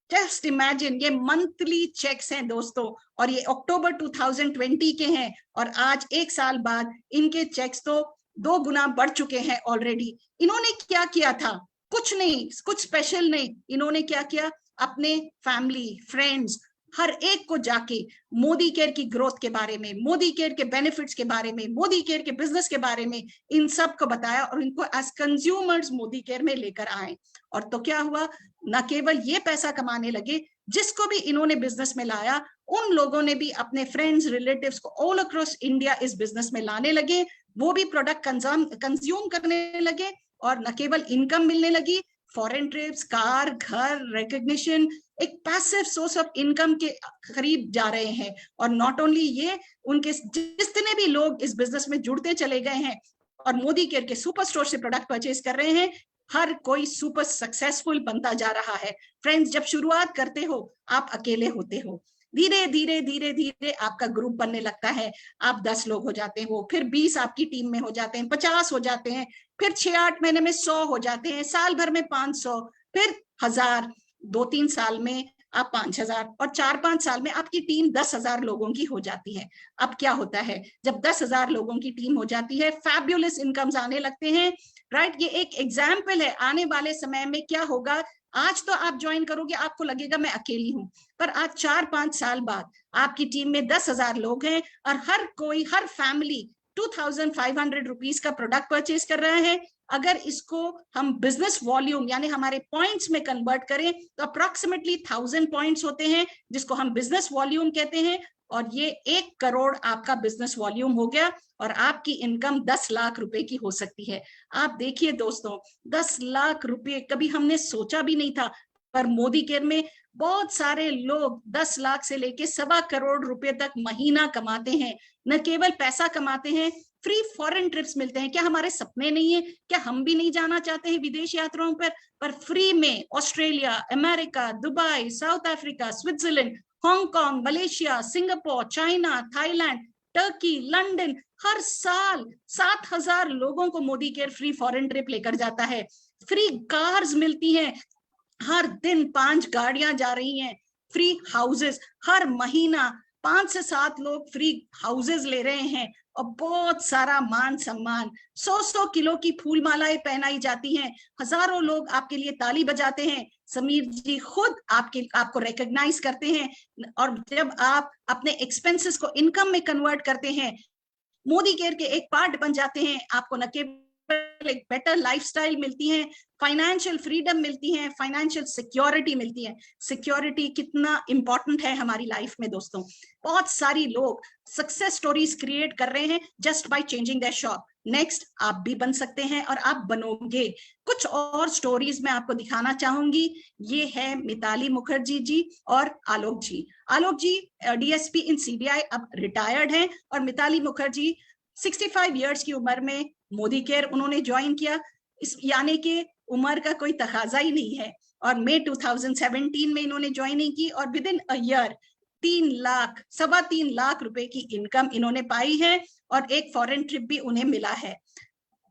Just imagine, ये मंथली चेक्स हैं दोस्तों, और ये अक्टूबर 2020 के हैं, और आज 1 साल बाद इनके चेक्स तो 2 गुना बढ़ चुके हैं ऑलरेडी। इन्होंने क्या किया था? कुछ नहीं, कुछ स्पेशल नहीं। इन्होंने क्या किया? अपने फैमिली, फ्रेंड्स, हर एक को जाके मोदी केयर की ग्रोथ के बारे में, मोदी केयर के बेनिफिट्स के बारे में, मोदी केयर के बिजनेस के बारे में इन सब को बताया, और इनको एज कंज्यूमर्स मोदी केयर में लेकर आए। और तो क्या हुआ? न केवल ये पैसा कमाने लगे, जिसको भी इन्होंने बिजनेस में लाया उन लोगों ने भी अपने फ्रेंड्स, रिलेटिव्स को ऑल अक्रॉस इंडिया इस बिजनेस में लाने लगे। वो भी प्रोडक्ट कंज्यूम करने लगे, और न केवल इनकम मिलने लगी, फॉरेन ट्रिप्स, कार, घर, रिकॉग्निशन, एक पैसिव सोर्स ऑफ इनकम के करीब जा रहे हैं। और नॉट ओनली ये, उनके जितने भी लोग इस बिजनेस में जुड़ते चले गए हैं और मोदी केयर के सुपर स्टोर से प्रोडक्ट परचेज कर रहे हैं, हर कोई सुपर सक्सेसफुल बनता जा रहा है। फ्रेंड्स, जब शुरुआत करते हो आप अकेले होते हो, धीरे धीरे धीरे धीरे आपका ग्रुप बनने लगता है। आप 10 लोग हो जाते हो, फिर 20 आपकी टीम में हो जाते हैं, 50 हो जाते हैं, फिर 6-8 महीने में 100 हो जाते हैं, साल भर में 500, फिर 1000, 2-3 साल में आप 5,000 और 4-5 साल में आपकी टीम 10,000 लोगों की हो जाती है। अब क्या होता है जब 10,000 लोगों की टीम हो जाती है, फैब्युलस इनकम्स आने लगते हैं, राइट। ये एक एग्जाम्पल है आने वाले समय में क्या होगा। आज तो आप ज्वाइन करोगे, आपको लगेगा मैं अकेली हूं, पर आज 4-5 साल बाद आपकी टीम में 10,000 लोग हैं और हर कोई, हर फैमिली 2,500 रुपीज का प्रोडक्ट परचेज कर रहा है। अगर इसको हम बिजनेस वॉल्यूम यानी हमारे पॉइंट्स में कन्वर्ट करें तो अप्रोक्सीमेटली 1,000 पॉइंट्स होते हैं, जिसको हम बिजनेस वॉल्यूम कहते हैं। और ये 1 करोड़ आपका बिजनेस वॉल्यूम हो गया और आपकी इनकम 10 लाख रुपए की हो सकती है। आप देखिए दोस्तों, 10 लाख रुपए कभी हमने सोचा भी नहीं था, पर मोदी केयर में बहुत सारे लोग 10 लाख से लेके 1.25 करोड़ रुपए तक महीना कमाते हैं। न केवल पैसा कमाते हैं, फ्री फॉरेन ट्रिप्स मिलते हैं। क्या हमारे सपने नहीं है? क्या हम भी नहीं जाना चाहते हैं विदेश यात्राओं पर फ्री में Australia, America, Dubai, South Africa, Switzerland, Hong Kong, Malaysia, Singapore, China, Thailand, Turkey, London, हर साल 7,000 लोगों को Modicare free foreign trip लेकर जाता है। फ्री कार्स मिलती हैं, हर दिन 5 गाड़ियां जा रही हैं। फ्री हाउसेस, हर महीना 5 से 7 लोग फ्री हाउसेस ले रहे हैं और बहुत सारा मान सम्मान। 100-100 किलो की फूल मालाएं पहनाई जाती हैं, हजारों लोग आपके लिए ताली बजाते हैं। समीर जी खुद आपको रिकॉग्नाइज करते हैं। और जब आप अपने एक्सपेंसेस को इनकम में कन्वर्ट करते हैं, मोदी केयर के एक पार्ट बन जाते हैं, आपको न केवल एक बेटर लाइफस्टाइल मिलती है, फाइनेंशियल फ्रीडम मिलती है, फाइनेंशियल सिक्योरिटी मिलती है। सिक्योरिटी कितना इंपॉर्टेंट है हमारी लाइफ में दोस्तों। बहुत सारी लोग सक्सेस स्टोरीज क्रिएट कर रहे हैं just by changing their shop. Next आप भी बन सकते हैं और आप बनोगे। कुछ और स्टोरीज मैं आपको दिखाना चाहूंगी। ये है मिताली मुखर्जी जी और आलोक जी। आलोक जी डीएसपी इन सीबीआई अब रिटायर्ड हैं और मिताली मुखर्जी 65 इयर्स की उम्र में मोदी केयर उन्होंने ज्वाइन किया। इस यानी कि उम्र का कोई तकाजा ही नहीं है। और मई 2017 में इन्होंने ज्वाइनिंग की और with in a year 3 lakh रुपए की इनकम इन्होंने पाई है और एक फॉरेन ट्रिप भी उन्हें मिला है।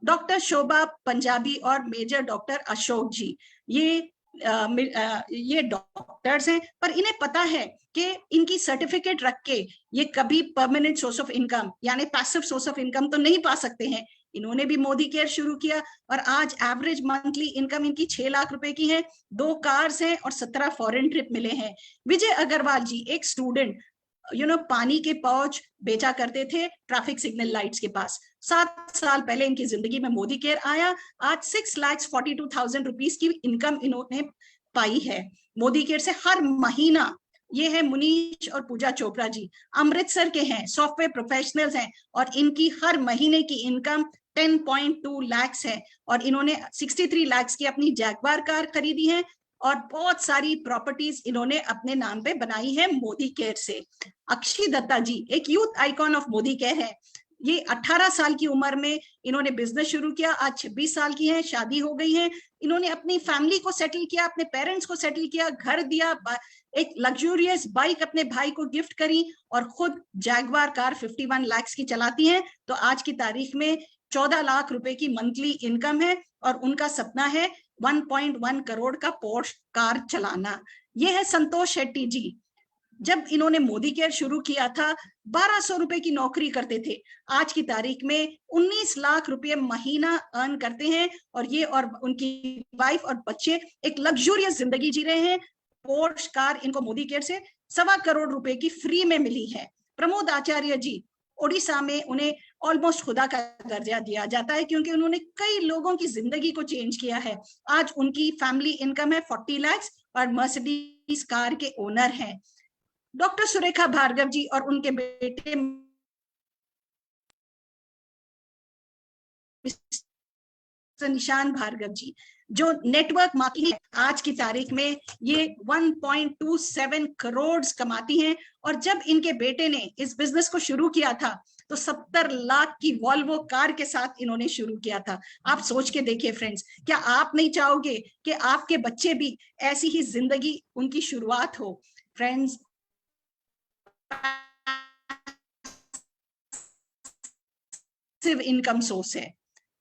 डॉक्टर शोभा पंजाबी और मेजर डॉक्टर अशोक जी, ये डॉक्टर्स हैं, पर इन्हें पता है कि इनकी सर्टिफिकेट रख के ये कभी परमानेंट सोर्स ऑफ इनकम यानी पैसिव सोर्स ऑफ इनकम तो नहीं पा सकते हैं। इन्होंने भी मोदी केयर शुरू किया और आज एवरेज मंथली इनकम इनकी 6 लाख रुपए की है। 2 कार्स हैं और 17 फॉरेन ट्रिप मिले हैं। विजय अग्रवाल जी एक स्टूडेंट पानी के पाउच बेचा करते थे ट्रैफिक सिग्नल लाइट्स के पास। 7 साल पहले इनकी जिंदगी में मोदी केयर आया। आज 6,42,000 रुपीज की इनकम इन्होंने पाई है मोदी केयर से हर महीना। ये है मुनीश और पूजा चोपड़ा जी, अमृतसर के हैं, सॉफ्टवेयर प्रोफेशनल्स हैं और इनकी हर महीने की इनकम 10.2 लाख है और इन्होंने 63 लाख की अपनी जैगवार कार खरीदी है और बहुत सारी प्रॉपर्टीज इन्होंने अपने नाम पे बनाई है मोदी केयर से। अक्षी दत्ता जी एक youth icon of Modi care है। ये 18 साल की उम्र में इन्होंने बिजनेस शुरू किया, आज 26 साल की हैं, शादी हो गई है। इन्होंने अपनी फैमिली को सेटल किया, अपने पेरेंट्स को सेटल किया, घर दिया, एक लग्जूरियस बाइक अपने भाई को गिफ्ट करी और खुद जैगवार कार 51 लाख की चलाती हैं। तो आज की तारीख में 14 लाख रुपए की मंथली इनकम है और उनका सपना है 1.1 करोड़ का पोर्श कार चलाना। यह है संतोष शेट्टी जी। जब इन्होंने मोदी केयर शुरू किया था 1,200 रुपए की नौकरी करते थे, आज की तारीख में 19 लाख रुपए महीना अर्न करते हैं और ये और उनकी वाइफ और बच्चे एक लग्जूरियस जिंदगी जी रहे हैं। पोर्श कार इनको मोदी केयर से 1.25 करोड़ रुपए की फ्री में मिली है। प्रमोद आचार्य जी ओडिशा में उन्हें ऑलमोस्ट खुदा का दर्जा दिया जाता है क्योंकि उन्होंने कई लोगों की जिंदगी को चेंज किया है। आज उनकी फैमिली इनकम है 40 लाख और मर्सिडीज कार के ओनर हैं। डॉक्टर सुरेखा भार्गव जी और उनके बेटे निशान भार्गव जी जो नेटवर्क मार्केटिंग आज की तारीख में ये 1.27 करोड़ कमाती हैं और जब इनके बेटे ने इस बिजनेस को शुरू किया था तो 70 लाख की वॉल्वो कार के साथ इन्होंने शुरू किया था। आप सोच के देखिए फ्रेंड्स, क्या आप नहीं चाहोगे कि आपके बच्चे भी ऐसी ही जिंदगी उनकी शुरुआत हो? फ्रेंड्स, इनकम सोर्स है।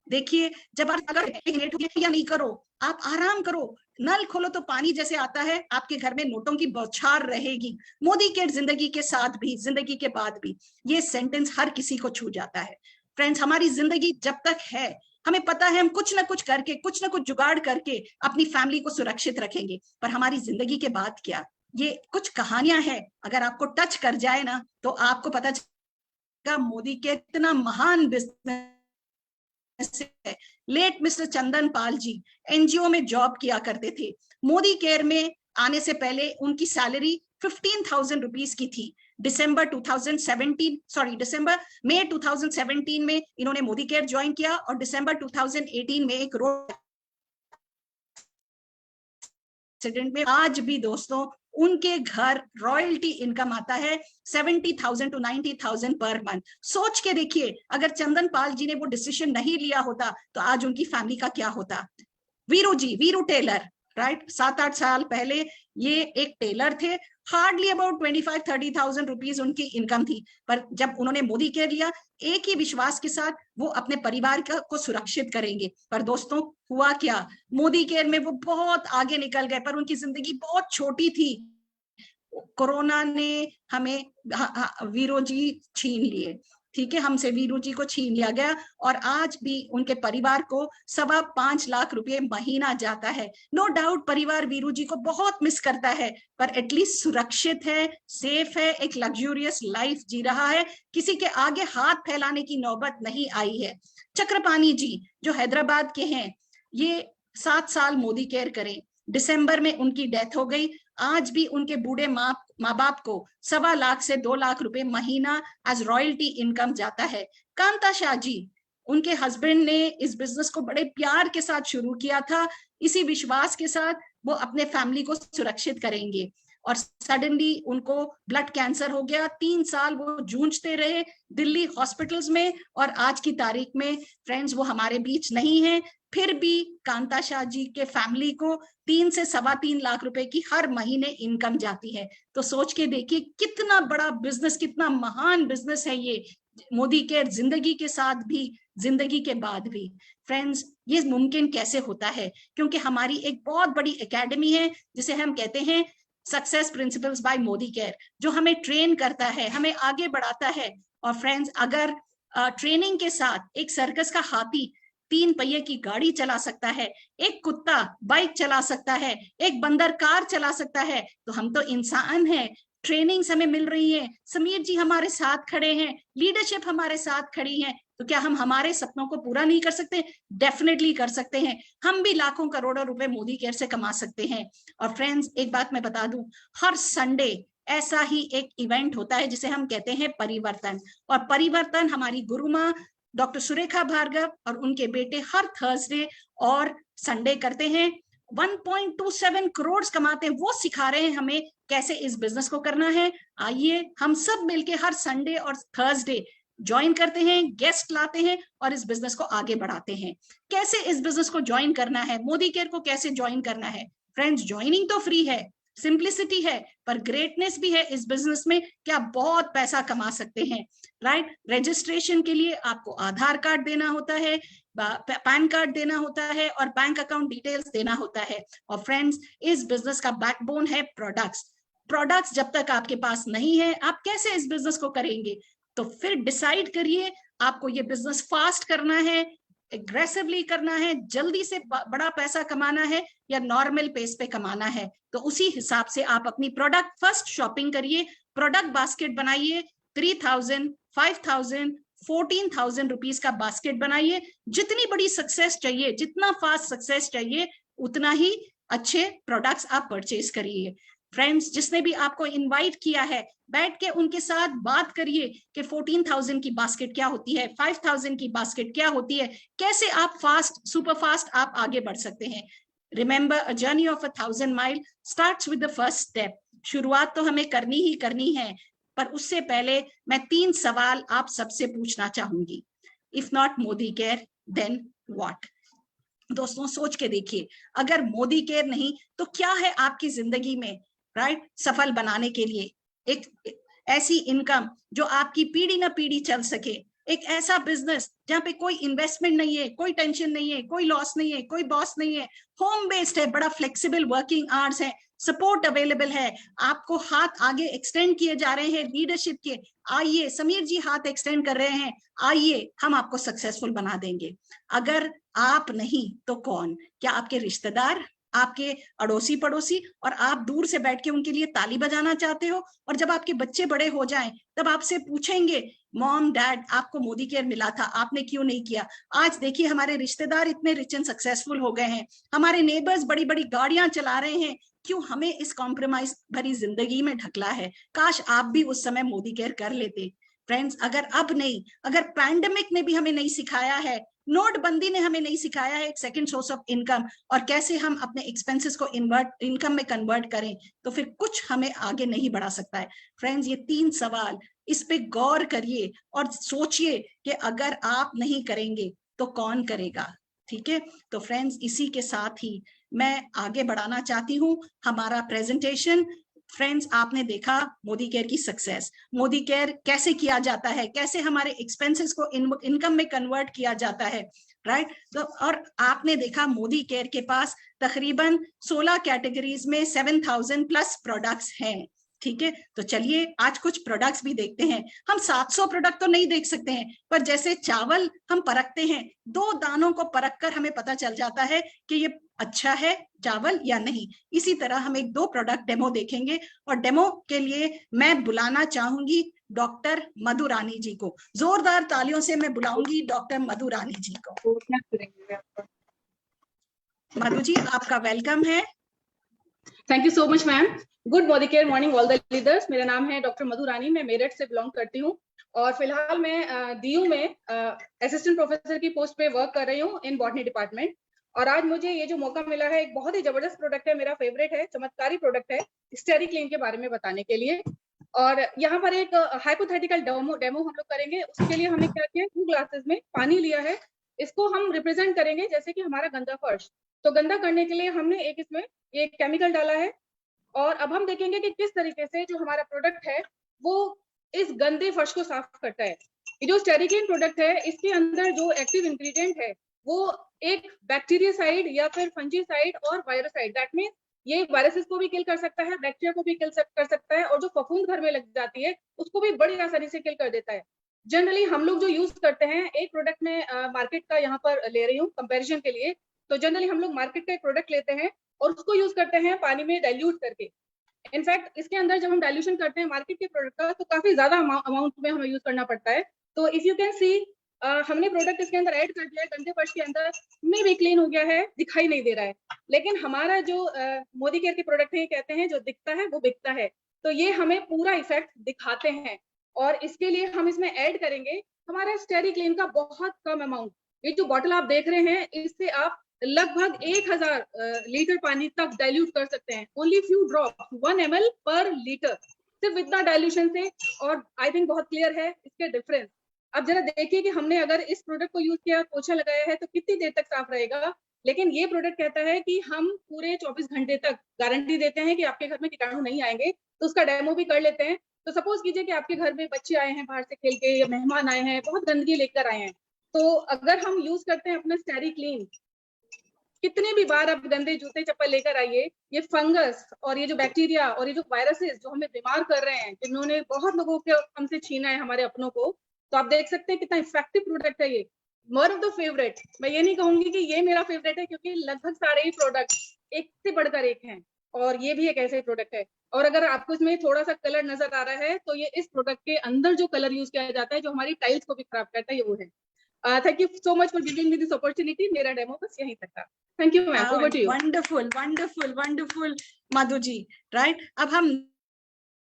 देखिए, जब आप अगर लेट हो गया या नहीं करो, आप आराम करो, नल खोलो तो पानी जैसे आता है, आपके घर में नोटों की बौछार रहेगी। मोदी केयर जिंदगी के साथ भी, जिंदगी के बाद भी, ये सेंटेंस हर किसी को छू जाता है। फ्रेंड्स, हमारी जिंदगी जब तक है, हमें पता है हम कुछ ना कुछ करके, कुछ ना कुछ जुगाड़ करके अपनी फैमिली को सुरक्षित रखेंगे, पर हमारी जिंदगी के बाद क्या? ये कुछ कहानियां हैं, अगर आपको टच कर जाए ना, तो आपको पता चलेगा मोदी के इतना महान business. Late mister Chandan Pal ji NGO में जॉब किया करते थे। मोदी केयर में आने से पहले उनकी सैलरी 15,000 रुपीज की थी। दिसंबर 2017 सॉरी दिसंबर मई 2017 में इन्होंने मोदी केयर ज्वाइन किया और दिसंबर 2018 में एक रोड एक्सीडेंट में आज भी दोस्तों उनके घर रॉयल्टी इनकम आता है 70,000 to 90,000 पर मंथ। सोच के देखिए, अगर चंदन पाल जी ने वो डिसीजन नहीं लिया होता तो आज उनकी फैमिली का क्या होता। वीरू जी, वीरू टेलर, राइट, 7-8 साल पहले ये एक टेलर थे। हार्डली अबाउट 25-30,000 रुपीज उनकी इनकम थी, पर जब उन्होंने मोदी केयर लिया, एक ही विश्वास के साथ वो अपने परिवार को सुरक्षित करेंगे। पर दोस्तों हुआ क्या, मोदी केयर में वो बहुत आगे निकल गए, पर उनकी जिंदगी बहुत छोटी थी। कोरोना ने हमें वीरू जी छीन लिए, ठीक है, हमसे वीरू जी को छीन लिया गया और आज भी उनके परिवार को 5.25 लाख रुपए महीना जाता है। नो डाउट परिवार वीरू जी को बहुत मिस करता है, पर एटलीस्ट सुरक्षित है, सेफ है, एक लग्जूरियस लाइफ जी रहा है, किसी के आगे हाथ फैलाने की नौबत नहीं आई है। चक्रपाणी जी जो हैदराबाद के हैं, ये 7 साल मोदी केयर करें, दिसंबर में उनकी डेथ हो गई। आज भी उनके बूढ़े माँ बाप को 1.25 लाख से 2 लाख रुपए महीना एज रॉयल्टी इनकम जाता है। कांता शाह जी, उनके हस्बैंड ने इस बिजनेस को बड़े प्यार के साथ शुरू किया था, इसी विश्वास के साथ वो अपने फैमिली को सुरक्षित करेंगे, और सडनली उनको ब्लड कैंसर हो गया। 3 साल वो जूझते रहे दिल्ली हॉस्पिटल्स में, और आज की तारीख में फ्रेंड्स वो हमारे बीच नहीं है। फिर भी कांता शाह जी के फैमिली को 3 से 3.25 लाख रुपए की हर महीने इनकम जाती है। तो सोच के देखिए कितना बड़ा बिजनेस, कितना महान बिजनेस है ये मोदी केयर, जिंदगी के साथ भी, जिंदगी के बाद भी। फ्रेंड्स, ये मुमकिन कैसे होता है? क्योंकि हमारी एक बहुत बड़ी एकेडमी है जिसे हम कहते हैं success principles by Modi care, जो हमें ट्रेन करता है, हमें आगे बढ़ाता है। और फ्रेंड्स, अगर ट्रेनिंग के साथ एक सर्कस का हाथी 3 पहिए की गाड़ी चला सकता है, एक कुत्ता बाइक चला सकता है, एक बंदर कार चला सकता है, तो हम तो इंसान हैं। ट्रेनिंग हमें मिल रही है, समीर जी हमारे साथ खड़े हैं, लीडरशिप हमारे साथ खड़ी है, तो क्या हम हमारे सपनों को पूरा नहीं कर सकते? डेफिनेटली कर सकते हैं। हम भी लाखों करोड़ों रुपए मोदी केयर से कमा सकते हैं। और फ्रेंड्स, एक बात मैं बता दूं, हर संडे ऐसा ही एक इवेंट होता है जिसे हम कहते हैं परिवर्तन। और परिवर्तन हमारी गुरु माँ डॉक्टर सुरेखा भार्गव और उनके बेटे हर थर्सडे और संडे करते हैं। 1.27 करोड़ कमाते हैं, वो सिखा रहे हैं हमें कैसे इस बिजनेस को करना है। आइए हम सब मिलके हर संडे और थर्सडे ज्वाइन करते हैं, गेस्ट लाते हैं और इस बिजनेस को आगे बढ़ाते हैं। कैसे इस बिजनेस को ज्वाइन करना है, मोदी केयर को कैसे ज्वाइन करना है? फ्रेंड्स, ज्वाइनिंग तो फ्री है, सिंप्लिसिटी है, पर ग्रेटनेस भी है इस बिजनेस में कि आप बहुत पैसा कमा सकते हैं। राइट, रजिस्ट्रेशन के लिए आपको आधार कार्ड देना होता है, पैन कार्ड देना होता है और बैंक अकाउंट डिटेल्स देना होता है। और फ्रेंड्स, इस बिजनेस का बैकबोन है प्रोडक्ट्स। प्रोडक्ट्स जब तक आपके पास नहीं है, आप कैसे इस बिजनेस को करेंगे? तो फिर डिसाइड करिए, आपको ये बिजनेस फास्ट करना है, एग्रेसिवली करना है, जल्दी से बड़ा पैसा कमाना है, या नॉर्मल पेस पे कमाना है। तो उसी हिसाब से आप अपनी प्रोडक्ट फर्स्ट शॉपिंग करिए, प्रोडक्ट बास्केट बनाइए, 3,000, 5,000, 14,000 रुपीज का बास्केट बनाइए। जितनी बड़ी सक्सेस चाहिए, जितना फास्ट सक्सेस चाहिए, उतना ही अच्छे प्रोडक्ट्स आप परचेज करिए। फ्रेंड्स, जिसने भी आपको इनवाइट किया है, बैठ के उनके साथ बात करिए कि 14,000 की बास्केट क्या होती है, 5,000 की बास्केट क्या होती है, कैसे आप फास्ट, सुपर फास्ट आप आगे बढ़ सकते हैं। Remember, a journey of 1,000 mile starts with the first step. शुरुआत तो हमें करनी ही करनी है, पर उससे पहले मैं 3 सवाल आप सबसे पूछना चाहूंगी। If not Modi care, then what? दोस्तों, सोच के देखिए, अगर मोदी केयर नहीं तो क्या है आपकी जिंदगी में? राइट, सफल बनाने के लिए एक ऐसी इनकम जो आपकी पीढ़ी ना पीढ़ी चल सके, एक ऐसा बिजनेस जहाँ पे कोई इन्वेस्टमेंट नहीं है, कोई टेंशन नहीं है, कोई लॉस नहीं है, कोई बॉस नहीं है, होम बेस्ड है, बड़ा फ्लेक्सिबल वर्किंग आवर्स है, सपोर्ट अवेलेबल है, आपको हाथ आगे एक्सटेंड किए जा रहे हैं लीडरशिप के। आइए, समीर जी हाथ एक्सटेंड कर रहे हैं, आइए हम आपको सक्सेसफुल बना देंगे। अगर आप नहीं तो कौन? क्या आपके रिश्तेदार, आपके अड़ोसी पड़ोसी, और आप दूर से बैठ के उनके लिए ताली बजाना चाहते हो? और जब आपके बच्चे बड़े हो जाएं तब आपसे पूछेंगे, मॉम डैड आपको मोदी केयर मिला था, आपने क्यों नहीं किया? आज देखिए हमारे रिश्तेदार इतने रिच एंड सक्सेसफुल हो गए हैं, हमारे नेबर्स बड़ी बड़ी गाड़ियां चला रहे हैं, क्यों हमें इस कॉम्प्रोमाइज भरी जिंदगी में ढकला है? काश आप भी उस समय मोदी केयर कर लेते। फ्रेंड्स, अगर अब नहीं, अगर पैंडेमिक ने भी हमें नहीं सिखाया है, नोटबंदी ने हमें नहीं सिखाया है एक सेकंड सोर्स ऑफ इनकम और कैसे हम अपने एक्सपेंसेस को इनकम में कन्वर्ट करें, तो फिर कुछ हमें आगे नहीं बढ़ा सकता है। फ्रेंड्स, ये 3 सवाल, इस पे गौर करिए और सोचिए कि अगर आप नहीं करेंगे तो कौन करेगा। ठीक है, तो फ्रेंड्स इसी के साथ ही मैं आगे बढ़ाना चाहती हूँ हमारा प्रेजेंटेशन। फ्रेंड्स, आपने देखा मोदी केयर की सक्सेस, मोदी केयर कैसे किया जाता है, कैसे हमारे एक्सपेंसेस को इनकम में कन्वर्ट किया जाता है, राइट। तो और आपने देखा मोदी केयर के पास तकरीबन 16 कैटेगरीज में 7000 प्लस प्रोडक्ट्स हैं। ठीक है, तो चलिए आज कुछ प्रोडक्ट्स भी देखते हैं। हम 700 प्रोडक्ट तो नहीं देख सकते हैं, पर जैसे चावल हम परखते हैं, 2 दानों को परख कर हमें पता चल जाता है कि ये अच्छा है चावल या नहीं। इसी तरह हम एक 2 प्रोडक्ट डेमो देखेंगे और डेमो के लिए मैं बुलाना चाहूंगी डॉक्टर मधु रानी जी को। जोरदार तालियों से मैं बुलाऊंगी डॉक्टर मधु रानी जी को। मधु जी, आपका वेलकम है। Thank you so much ma'am. Good Modi care morning all the leaders. मेरा नाम है डॉक्टर मधु रानी, मैं मेरठ से बिलोंग करती हूँ और फिलहाल मैं डीयू में असिस्टेंट प्रोफेसर की पोस्ट पे वर्क कर रही हूँ इन बॉटनी डिपार्टमेंट। और आज मुझे ये जो मौका मिला है, एक बहुत ही जबरदस्त प्रोडक्ट है, मेरा फेवरेट है, चमत्कारी प्रोडक्ट है, स्टेरिक्लीन के बारे में बताने के लिए। और यहाँ पर एक हाइपोथेटिकल डेमो हम लोग करेंगे। उसके लिए हमने क्या किया, 2 ग्लासेस में पानी लिया है, इसको हम रिप्रेजेंट करेंगे जैसे कि हमारा गंदा फर्श। तो गंदा करने के लिए हमने एक इसमें एक केमिकल डाला है और अब हम देखेंगे कि किस तरीके से जो हमारा प्रोडक्ट है वो इस गंदे फर्श को साफ करता है। ये जो स्टेरिक्लीन प्रोडक्ट है, इसके अंदर जो एक्टिव इंग्रेडिएंट है वो एक बैक्टीरियासाइड या फिर फंजीसाइड और वायरसाइड, दैट मींस ये वायरसेस को भी किल कर सकता है, बैक्टीरिया को भी किल कर सकता है और जो फफूंद घर में लग जाती है उसको भी बड़ी आसानी से किल कर देता है। जनरली हम लोग जो यूज करते हैं, एक प्रोडक्ट में मार्केट का यहाँ पर ले रही हूँ कंपेरिजन के लिए, तो जनरली हम लोग मार्केट का एक प्रोडक्ट लेते हैं और उसको यूज करते हैं पानी में डाइल्यूट करके। इनफैक्ट इसके अंदर जब हम डाइल्यूशन करते हैं मार्केट के प्रोडक्ट का, तो काफी ज्यादा अमाउंट में हमें यूज करना पड़ता है। तो इफ यू कैन सी, हमने प्रोडक्ट इसके अंदर ऐड कर दिया है, गंदे फर्श के अंदर में भी क्लीन हो गया है, दिखाई नहीं दे रहा है। लेकिन हमारा जो मोदी केयर के प्रोडक्ट है, कहते हैं जो दिखता है वो बिकता है, तो ये हमें पूरा इफेक्ट दिखाते हैं। और इसके लिए हम इसमें ऐड करेंगे हमारा स्टेरिक्लीन का बहुत कम अमाउंट। ये जो बॉटल आप देख रहे हैं, इससे आप लगभग 1000 लीटर पानी तक डाइल्यूट कर सकते हैं, ओनली फ्यू ड्रॉप 1 ml पर लीटर, सिर्फ इतना डाइल्यूशन से। और आई थिंक बहुत क्लियर है इसके डिफरेंस। अब जरा देखिए कि हमने अगर इस प्रोडक्ट को यूज किया, पोछा लगाया है, तो कितनी देर तक साफ रहेगा। लेकिन ये प्रोडक्ट कहता है कि हम पूरे 24 घंटे तक गारंटी देते हैं कि आपके घर में कीटाणु नहीं आएंगे। तो उसका डेमो भी कर लेते हैं। तो सपोज कीजिए कि आपके घर में बच्चे आए हैं बाहर से खेल के, या मेहमान आए हैं, बहुत गंदगी लेकर आए हैं, तो अगर हम यूज करते हैं अपना स्टेरिक्लीन, कितने भी बार आप गंदे जूते चप्पल लेकर आइए, ये फंगस और ये जो बैक्टीरिया और ये जो वायरसेस जो हमें बीमार कर रहे हैं, जिन्होंने बहुत लोगों के हमसे छीना है हमारे अपनों को, तो आप देख सकते हैं कितना इफेक्टिव प्रोडक्ट है ये। वन ऑफ द फेवरेट, मैं ये नहीं कहूंगी कि ये मेरा फेवरेट है, क्योंकि लगभग सारे ही प्रोडक्ट एक से बढ़कर एक हैं, और ये भी एक ऐसे प्रोडक्ट है। और अगर आपको इसमें थोड़ा सा कलर नजर आ रहा है, तो ये इस प्रोडक्ट के अंदर जो कलर यूज किया जाता है, जो हमारी टाइल्स को भी खराब करता है, ये वो है। Thank you so much for giving me this opportunity. मेरा डेमो बस यहीं तक था। Thank you ma'am, over to you. Wonderful wonderful wonderful Madhu ji, right. अब हम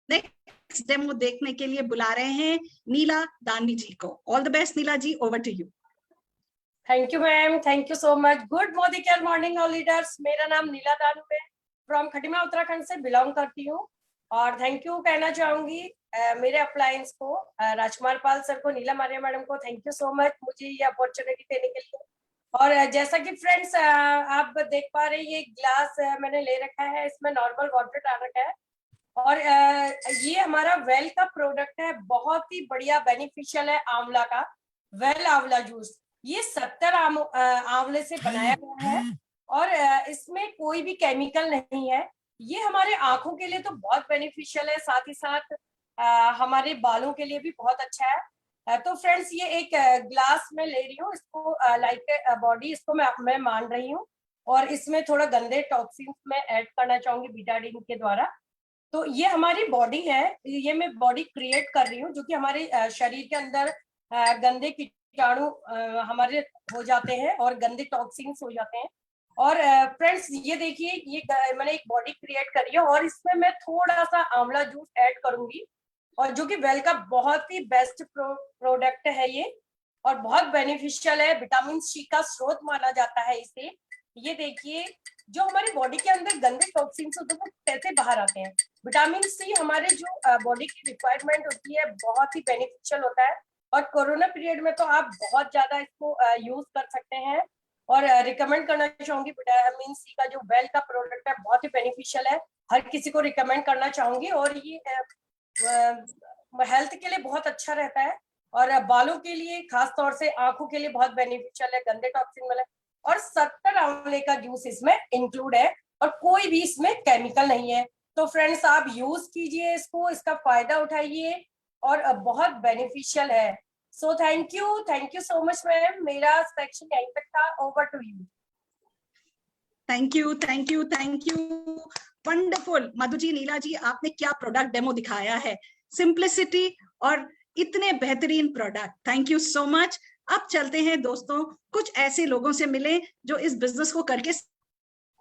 नेक्स्ट डेमो देखने के लिए बुला रहे हैं नीला दानी जी को। All the best Neela ji, over to you. Thank you ma'am, thank you so much. Good Modi care morning all leaders. मेरा नाम नीला दानू है, फ्रॉम खटीमा उत्तराखंड से बिलोंग करती हूँ। और थैंक यू कहना चाहूंगी मेरे अप्लायंस को, राजकुमार पाल सर को, नीला मारिया मैडम को, थैंक यू सो मच मुझे ये अपॉर्चुनिटी देने के लिए। और जैसा कि फ्रेंड्स आप देख पा रहे हैं, ये ग्लास मैंने ले रखा है, इसमें नॉर्मल वाटर डाल रखा है। और ये हमारा वेल का प्रोडक्ट है, बहुत ही बढ़िया बेनिफिशियल है आंवला का। वेल आंवला जूस। ये 70 आंवले से बनाया गया है और इसमें कोई भी केमिकल नहीं है। ये हमारे आंखों के लिए तो बहुत बेनिफिशियल है, साथ ही साथ हमारे बालों के लिए भी बहुत अच्छा है। तो फ्रेंड्स, ये एक ग्लास में ले रही हूँ इसको, लाइक बॉडी इसको मैं मान रही हूँ और इसमें थोड़ा गंदे टॉक्सिन्स में ऐड करना चाहूंगी बीटाडीन के द्वारा। तो ये हमारी बॉडी है, ये मैं बॉडी क्रिएट कर रही हूँ जो कि हमारे शरीर के अंदर गंदे कीटाणु हमारे हो जाते हैं और गंदे टॉक्सिन्स हो जाते हैं। और फ्रेंड्स, ये देखिए, ये मैंने एक बॉडी क्रिएट करी है और इसमें मैं थोड़ा सा आंवला जूस ऐड करूंगी, और जो कि वेल का बहुत ही बेस्ट प्रोडक्ट है ये और बहुत बेनिफिशियल है। विटामिन सी का स्रोत माना जाता है इसे। ये देखिए, जो हमारी बॉडी के अंदर गंदे टॉक्सिन्स होते हैं वो कैसे बाहर आते हैं। विटामिन सी हमारे जो बॉडी की रिक्वायरमेंट होती है बहुत ही बेनिफिशियल होता है, और कोरोना पीरियड में तो आप बहुत ज्यादा इसको यूज कर सकते हैं। और रिकमेंड करना चाहूंगी, विटामिन सी का जो वेल का प्रोडक्ट है बहुत ही बेनिफिशियल है, हर किसी को रिकमेंड करना चाहूंगी। और ये हेल्थ के लिए बहुत अच्छा रहता है और बालों के लिए, खास तौर से आंखों के लिए बहुत बेनिफिशियल है, गंदे टॉक्सिन वाला। और 70 आंवले का जूस इसमें इंक्लूड है और कोई भी इसमें केमिकल नहीं है। तो फ्रेंड्स, आप यूज कीजिए इसको, इसका फायदा उठाइए और बहुत बेनिफिशियल है। So thank you so much ma'am. मेरा सेक्शन यहीं तक था, over to you. Thank you, thank you, thank you. Wonderful Madhu ji, Neela ji, आपने क्या प्रोडक्ट डेमो दिखाया है, सिंप्लिसिटी और इतने बेहतरीन product. Thank you so much. अब चलते हैं दोस्तों, कुछ ऐसे लोगों से मिले जो इस बिजनेस को करके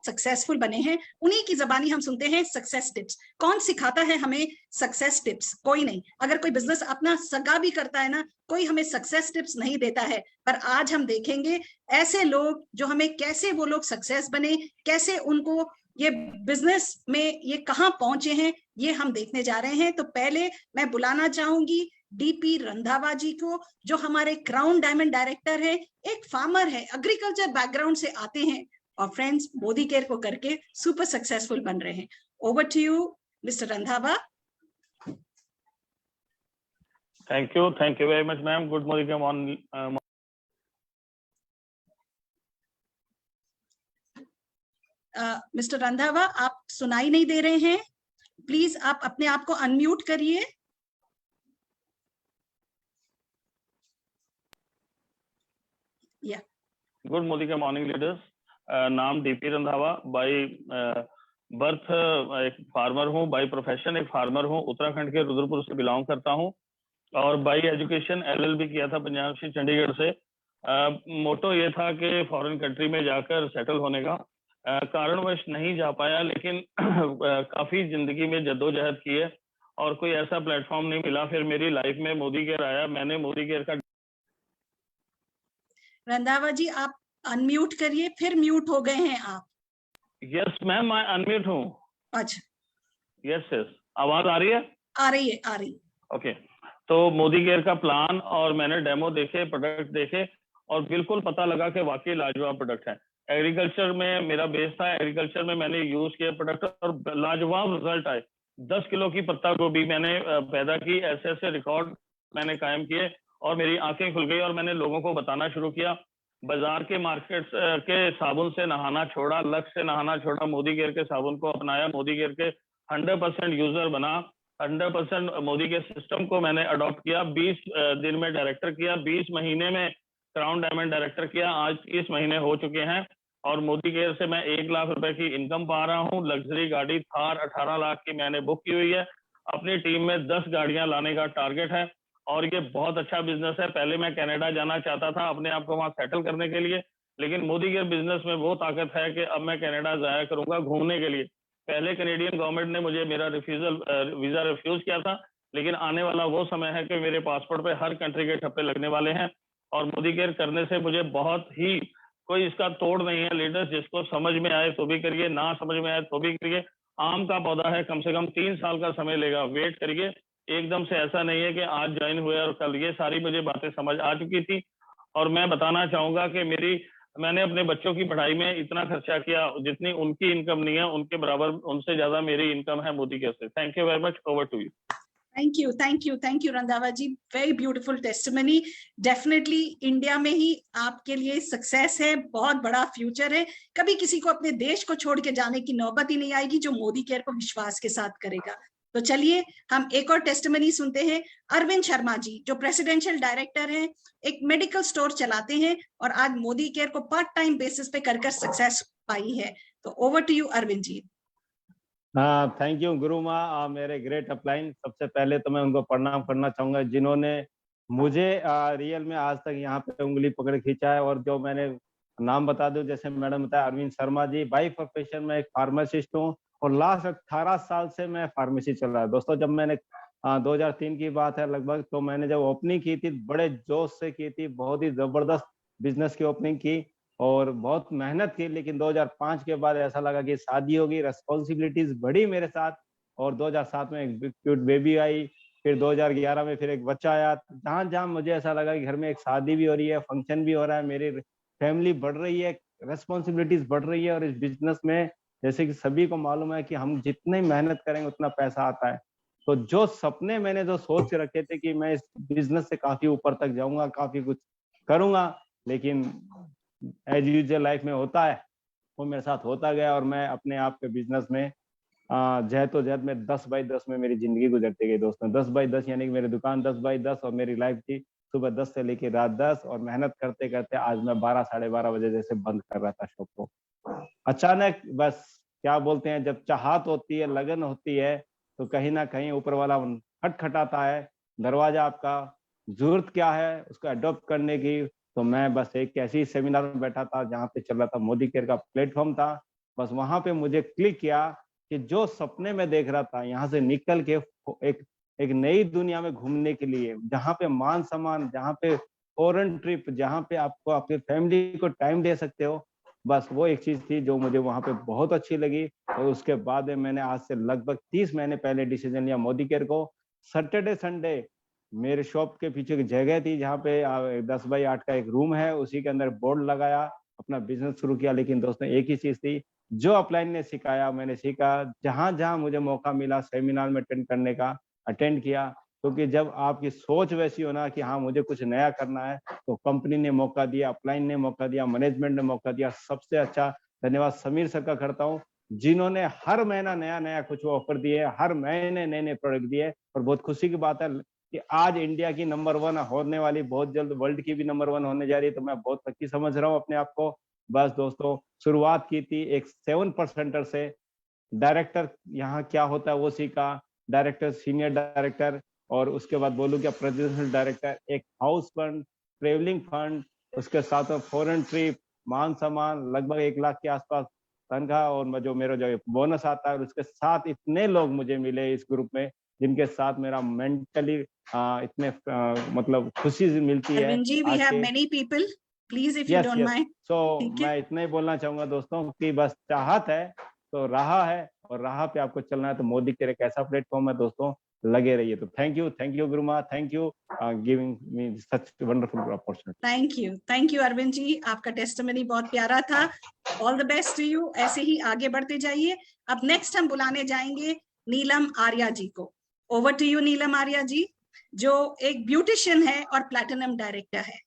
सक्सेसफुल बने हैं, उन्हीं की जबानी हम सुनते हैं सक्सेस टिप्स। कौन सिखाता है हमें सक्सेस टिप्स? कोई नहीं। अगर कोई बिजनेस अपना सगा भी करता है ना, कोई हमें सक्सेस टिप्स नहीं देता है। पर आज हम देखेंगे ऐसे लोग जो हमें, कैसे वो लोग सक्सेस बने, कैसे उनको ये बिजनेस में ये कहाँ पहुंचे हैं, ये हम देखने जा रहे हैं। तो पहले मैं बुलाना चाहूंगी डीपी रंधावा जी को, जो हमारे क्राउन डायमंड डायरेक्टर है, एक फार्मर है, एग्रीकल्चर बैकग्राउंड से आते हैं और फ्रेंड्स मोदी केयर को करके सुपर सक्सेसफुल बन रहे हैं। Over to you mister Randhawa. Thank you very much ma'am. Good morning. Mister Randhawa, आप सुनाई नहीं दे रहे हैं, प्लीज आप अपने आप को अनम्यूट करिए। Good morning leaders. नाम डीपी रंधावा, बाय बर्थ एक फार्मर हूँ, बाय प्रोफेशन एक फार्मर हूँ, उत्तराखंड के रुद्रपुर से बिलोंग करता हूँ और बाय एजुकेशन LLB किया था पंजाब से, चंडीगढ़ से। मोटो ये था कि फॉरेन कंट्री में जाकर सेटल होने का, कारणवश नहीं जा पाया, लेकिन काफी जिंदगी में जद्दोजहद की है और कोई ऐसा प्लेटफॉर्म नहीं मिला। फिर मेरी लाइफ में मोदी केयर आया, मैंने मोदी केयर का। रंधावा जी, आप अनम्यूट करिए, फिर म्यूट हो गए हैं आप। यस मैम, मैं अनम्यूट हूँ। अच्छा, यस, आवाज आ रही है? आ रही है, आ रही है। ओके। तो मोदी केयर का प्लान और मैंने डेमो देखे, प्रोडक्ट देखे और बिल्कुल पता लगा कि वाकई लाजवाब प्रोडक्ट है। एग्रीकल्चर में मेरा बेस था, एग्रीकल्चर में मैंने यूज किया प्रोडक्ट और लाजवाब रिजल्ट आए। 10 किलो की पत्ता गोभी मैंने पैदा की, ऐसे रिकॉर्ड मैंने कायम किए और मेरी आंखें खुल गई और मैंने लोगों को बताना शुरू किया। बाजार के मार्केट के साबुन से नहाना छोड़ा, लक्स से नहाना छोड़ा, मोदी केयर के साबुन को अपनाया, मोदी केयर के 100% यूजर बना, 100% मोदी के सिस्टम को मैंने अडॉप्ट किया। 20 दिन में डायरेक्टर किया, 20 महीने में क्राउन डायमंड डायरेक्टर किया, आज 30 महीने हो चुके हैं और मोदी केयर से मैं 1 लाख रुपए की इनकम पा रहा हूँ। लग्जरी गाड़ी थार 18 लाख की मैंने बुक की हुई है। अपनी टीम में 10 गाड़ियां लाने का टारगेट है और ये बहुत अच्छा बिजनेस है। पहले मैं कनाडा जाना चाहता था अपने आप को वहां सेटल करने के लिए, लेकिन मोदी केयर बिजनेस में वो ताकत है कि अब मैं कनाडा जाया करूंगा घूमने के लिए। पहले कैनेडियन गवर्नमेंट ने मुझे मेरा वीजा रिफ्यूज किया था, लेकिन आने वाला वो समय है कि मेरे पासपोर्ट पे हर कंट्री के ठप्पे लगने वाले हैं और मोदी केयर करने से मुझे बहुत ही, कोई इसका तोड़ नहीं है। लीडर्स, जिसको समझ में आए तो भी करिए, ना समझ में आए तो भी करिए। आम का पौधा है, कम से कम 3 साल का समय लेगा, वेट करिए। एकदम से ऐसा नहीं है कि आज ज्वाइन हुए और कल। ये सारी मुझे बातें समझ आ चुकी थी और मैं बताना चाहूंगा कि मैंने अपने बच्चों की पढ़ाई में इतना खर्चा किया जितनी उनकी इनकम नहीं है, उनके बराबर, उनसे ज्यादा मेरी इनकम है मोदी केयर से। Thank you very much. Over to you. Thank you Randhawa ji, very beautiful testimony. Definitely India में ही आपके लिए सक्सेस है, बहुत बड़ा फ्यूचर है। कभी किसी को अपने देश को छोड़ के जाने की नौबत ही नहीं आएगी जो मोदी केयर को विश्वास के साथ करेगा। तो चलिए हम एक और टेस्टिमनी सुनते हैं। अरविंद शर्मा जी जो प्रेसिडेंशियल डायरेक्टर हैं, एक मेडिकल स्टोर चलाते हैं और आज मोदी केयर को पार्ट टाइम बेसिस पे कर सक्सेस पाई है। तो ओवर टू यू अरविंद जी। हाँ, थैंक यू गुरु माँ, मेरे ग्रेट अपलाइन। सबसे पहले तो मैं उनको प्रणाम करना चाहूंगा जिन्होंने मुझे रियल में आज तक यहाँ पे उंगली पकड़ खींचा है। और जो मैंने नाम बता दूं, जैसे मैडम बताया, अरविंद शर्मा जी, बाई प्रोफेशन में एक फार्मासिस्ट हूँ और लास्ट 18 साल से मैं फार्मेसी चल रहा है। दोस्तों, जब मैंने 2003 की बात है लगभग, तो मैंने जब ओपनिंग की थी बड़े जोश से की थी, बहुत ही जबरदस्त बिजनेस की ओपनिंग की और बहुत मेहनत की। लेकिन 2005 के बाद ऐसा लगा कि शादी होगी, रेस्पॉन्सिबिलिटीज बढ़ी मेरे साथ और 2007 में एक क्यूट बेबी आई, फिर 2011 में फिर एक बच्चा आया। जहां जहां मुझे ऐसा लगा कि घर में एक शादी भी हो रही है, फंक्शन भी हो रहा है, मेरी फैमिली बढ़ रही है, रेस्पॉन्सिबिलिटीज बढ़ रही है। और इस बिजनेस में जैसे कि सभी को मालूम है कि हम जितनी मेहनत करेंगे उतना पैसा आता है। तो जो सपने मैंने जो सोच के रखे थे कि मैं इस बिजनेस से काफी ऊपर तक जाऊंगा, काफी कुछ करूंगा, लेकिन एज यूजुअल लाइफ में होता है, वो मेरे साथ होता गया। और मैं अपने आप के बिजनेस में जहद में 10x10 में मेरी जिंदगी गुजरती गई। दोस्तों, 10x10 यानी कि मेरी दुकान 10x10 और मेरी लाइफ थी सुबह 10 से लेकर रात 10। और मेहनत करते करते आज मैं 12 साढ़े 12 बजे जैसे बंद कर रहा था शॉप को। अचानक बस क्या बोलते हैं, जब चाहत होती है, लगन होती है, तो कहीं ना कहीं ऊपर वाला खटखटाता है दरवाजा आपका, जरूरत क्या है उसको अडॉप्ट करने की। तो मैं बस एक ऐसी सेमिनार में बैठा था जहाँ पे चल रहा था, मोदी केयर का प्लेटफॉर्म था। बस वहां पे मुझे क्लिक किया कि जो सपने में देख रहा था, यहाँ से निकल के एक नई दुनिया में घूमने के लिए, जहाँ पे मान सम्मान, जहाँ पे फॉरेन ट्रिप, जहाँ पे आपको आपकी फैमिली को टाइम दे सकते हो, बस वो एक चीज थी जो मुझे वहां पे बहुत अच्छी लगी। और उसके बाद में मैंने आज से लगभग 30 महीने पहले डिसीजन लिया मोदी केयर को। सैटरडे संडे मेरे शॉप के पीछे की जगह थी जहाँ पे 10x8 का एक रूम है, उसी के अंदर बोर्ड लगाया, अपना बिजनेस शुरू किया। लेकिन दोस्तों, एक ही चीज थी जो अपलाइन ने सिखाया, मैंने सीखा। जहां जहां मुझे मौका मिला सेमिनार में अटेंड करने का, अटेंड किया। क्योंकि जब आपकी सोच वैसी हो ना कि हाँ मुझे कुछ नया करना है, तो कंपनी ने मौका दिया, अपलाइन ने मौका दिया, मैनेजमेंट ने मौका दिया। सबसे अच्छा धन्यवाद समीर सर का करता हूँ, जिन्होंने हर महीना नया नया कुछ ऑफर दिए, हर महीने नए नए प्रोडक्ट दिए। और बहुत खुशी की बात है कि आज इंडिया की नंबर 1 होने वाली, बहुत जल्द वर्ल्ड की भी नंबर 1 होने जा रही है। तो मैं बहुत लकी समझ रहा हूँ अपने आप को। बस दोस्तों, शुरुआत की थी एक 7% से, डायरेक्टर यहाँ क्या होता है वो सीखा, डायरेक्टर, सीनियर डायरेक्टर, और उसके बाद बोलूँ क्या प्रेसिडेंशियल डायरेक्टर, एक हाउस फंड, ट्रेवलिंग फंड, उसके साथ फॉरेन ट्रिप, मान सम्मान, लगभग 1 लाख के आसपास तनख्वाह, और जो मेरा जो बोनस आता है। और उसके साथ इतने लोग मुझे मिले इस ग्रुप में जिनके साथ मेरा मेंटली इतने मतलब खुशी मिलती है। Arvind ji, we have many people, please if you don't mind. सो ठीक है? मैं इतना ही बोलना चाहूंगा दोस्तों कि बस चाहत है तो राह है, और राह पे आपको चलना है। तो मोदी केयर एक ऐसा प्लेटफॉर्म है दोस्तों, लगे रहिए। तो thank you Guru Maa, thank you giving me such wonderful opportunity. Thank you Arvind ji, आपका टेस्टिमनी बहुत प्यारा था। All the best to you, ऐसे ही आगे बढ़ते जाइए। अब नेक्स्ट हम बुलाने जाएंगे नीलम आर्या जी को। ओवर टू यू नीलम आर्या जी, जो एक ब्यूटिशियन है और प्लैटिनम डायरेक्टर है।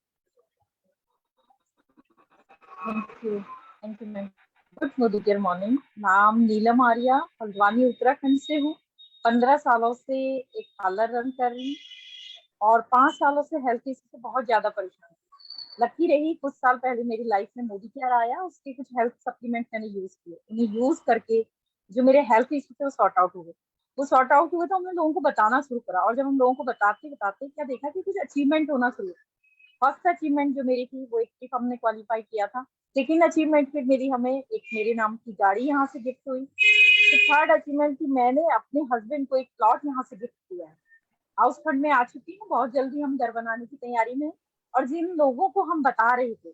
Thank you ma'am. Good Modi care morning. नाम नीलम आर्या, हल्द्वानी उत्तराखंड से हूँ। 15 सालों से एक पार्लर रन कर रही हूँ और 5 सालों से हेल्थ इश्यू से बहुत ज्यादा परेशान हूँ। लकी रही, कुछ साल पहले मेरी लाइफ में मोदी केयर आया, उसके कुछ हेल्थ सप्लीमेंट मैंने यूज किए। उन्हें यूज करके जो मेरे हेल्थ इश्यू थे वो सॉर्ट आउट हुए। वो सॉर्ट आउट हुए तो हमने लोगों को बताना शुरू करा, और जब हम लोगों को बताते बताते क्या देखा कि कुछ अचीवमेंट होना शुरू। फर्स्ट अचीवमेंट जो मेरी थी वो एक ट्रिप हमने क्वालिफाई किया था। सेकेंड अचीवमेंट फिर मेरी हमें एक मेरे नाम की गाड़ी यहाँ से गिफ्ट हुई। तो थर्ड अचीवमेंट की मैंने अपने हस्बैंड को एक प्लॉट यहाँ से गिफ्ट किया है। हाउस फंड में आ चुकी हूँ, बहुत जल्दी हम घर बनाने की तैयारी में। और जिन लोगों को हम बता रहे थे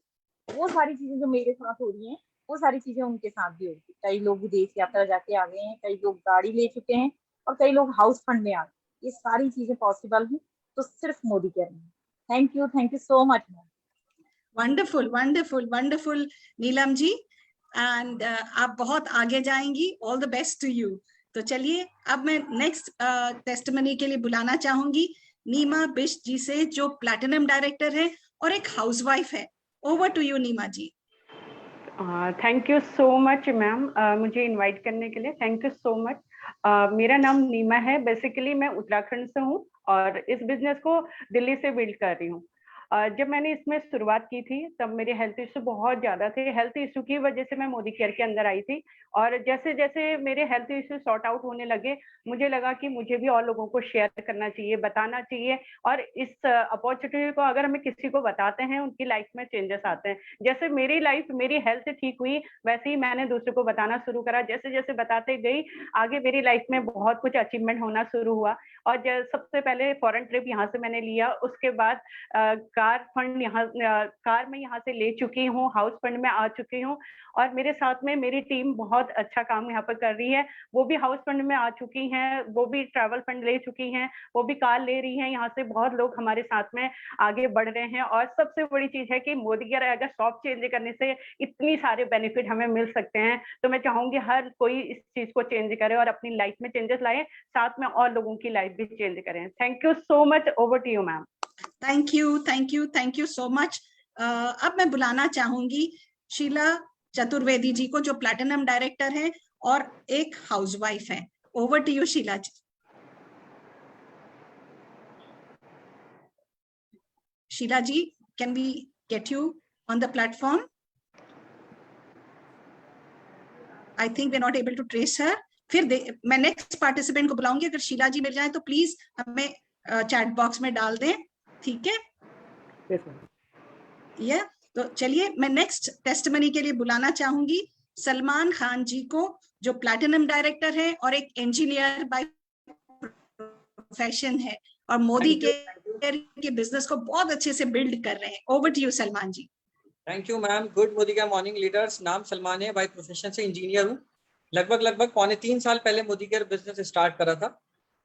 वो सारी चीजें जो मेरे साथ हो रही हैं, वो सारी चीजें उनके साथ भी होगी। कई लोग विदेश यात्रा जाके आ गए हैं, कई लोग गाड़ी ले चुके हैं, और कई लोग हाउस फंड में आ गए। ये सारी चीजें पॉसिबल हैं तो सिर्फ मोदी केयर में। Thank you so much ma'am. Wonderful wonderful wonderful Neelam ji, and आप बहुत आगे जाएंगी। All the best to you. तो चलिए अब मैं नेक्स्ट टेस्टमनी के लिए बुलाना चाहूंगी नीमा बिष्ट जी से, जो प्लैटिनम डायरेक्टर है और एक हाउसवाइफ है। Over to you Neema ji. Thank you so much ma'am, मुझे इनवाइट करने के लिए थैंक यू सो मच। मेरा नाम नीमा है, बेसिकली मैं उत्तराखंड से हूँ और इस बिजनेस को दिल्ली से बिल्ड कर रही हूँ। जब मैंने इसमें शुरुआत की थी तब मेरे हेल्थ इशू बहुत ज्यादा थे। हेल्थ इशू की वजह से मैं मोदी केयर के अंदर आई थी और जैसे जैसे मेरे हेल्थ इशू सॉर्ट आउट होने लगे, मुझे लगा कि मुझे भी और लोगों को शेयर करना चाहिए, बताना चाहिए। और इस अपॉर्चुनिटी को अगर हमें किसी को बताते हैं, उनकी लाइफ में चेंजेस आते हैं। जैसे मेरी लाइफ, मेरी हेल्थ ठीक हुई, वैसे ही मैंने दूसरों को बताना शुरू करा। जैसे जैसे बताते गई, आगे मेरी लाइफ में बहुत कुछ अचीवमेंट होना शुरू हुआ। और सबसे पहले फॉरेन ट्रिप यहाँ से मैंने लिया, उसके बाद कार फंड कार में यहाँ से ले चुकी हूँ, हाउस फंड में आ चुकी हूँ और मेरे साथ में मेरी टीम बहुत अच्छा काम यहाँ पर कर रही है। वो भी हाउस फंड में आ चुकी हैं, वो भी ट्रैवल फंड ले चुकी हैं, वो भी कार ले रही हैं। यहाँ से बहुत लोग हमारे साथ में आगे बढ़ रहे हैं। और सबसे बड़ी चीज है कि मोदी केयर अगर शॉप चेंज करने से इतनी सारे बेनिफिट हमें मिल सकते हैं, तो मैं चाहूंगी हर कोई इस चीज को चेंज करे और अपनी लाइफ में चेंजेस लाए, साथ में और लोगों की लाइफ भी चेंज करें। Thank you so much. Over to you ma'am. Thank you, thank you, thank you so much. अब मैं बुलाना चाहूंगी शीला चतुर्वेदी जी को, जो प्लैटिनम डायरेक्टर है और एक हाउसवाइफ है। Over to you Sheela ji. Sheela ji, can we get you on the platform? I think we are not able to trace her. फिर मैं नेक्स्ट पार्टिसिपेंट को बुलाऊंगी, अगर शीला जी मिल जाए तो प्लीज हमें चैट बॉक्स में डाल दें, ठीक है? या तो चलिए मैं नेक्स्ट टेस्टमनी के लिए बुलाना चाहूंगी सलमान खान जी को, जो प्लैटिनम डायरेक्टर है और एक इंजीनियर बाय प्रोफेशन है और मोदी के बिजनेस को बहुत अच्छे से बिल्ड कर रहे हैं। Over to you Salman ji. Thank you ma'am. Good Modi care morning leaders. नाम सलमान है, बाय प्रोफेशन से इंजीनियर हूँ। लगभग 3.25 साल पहले मोदी केयर बिजनेस स्टार्ट करा था।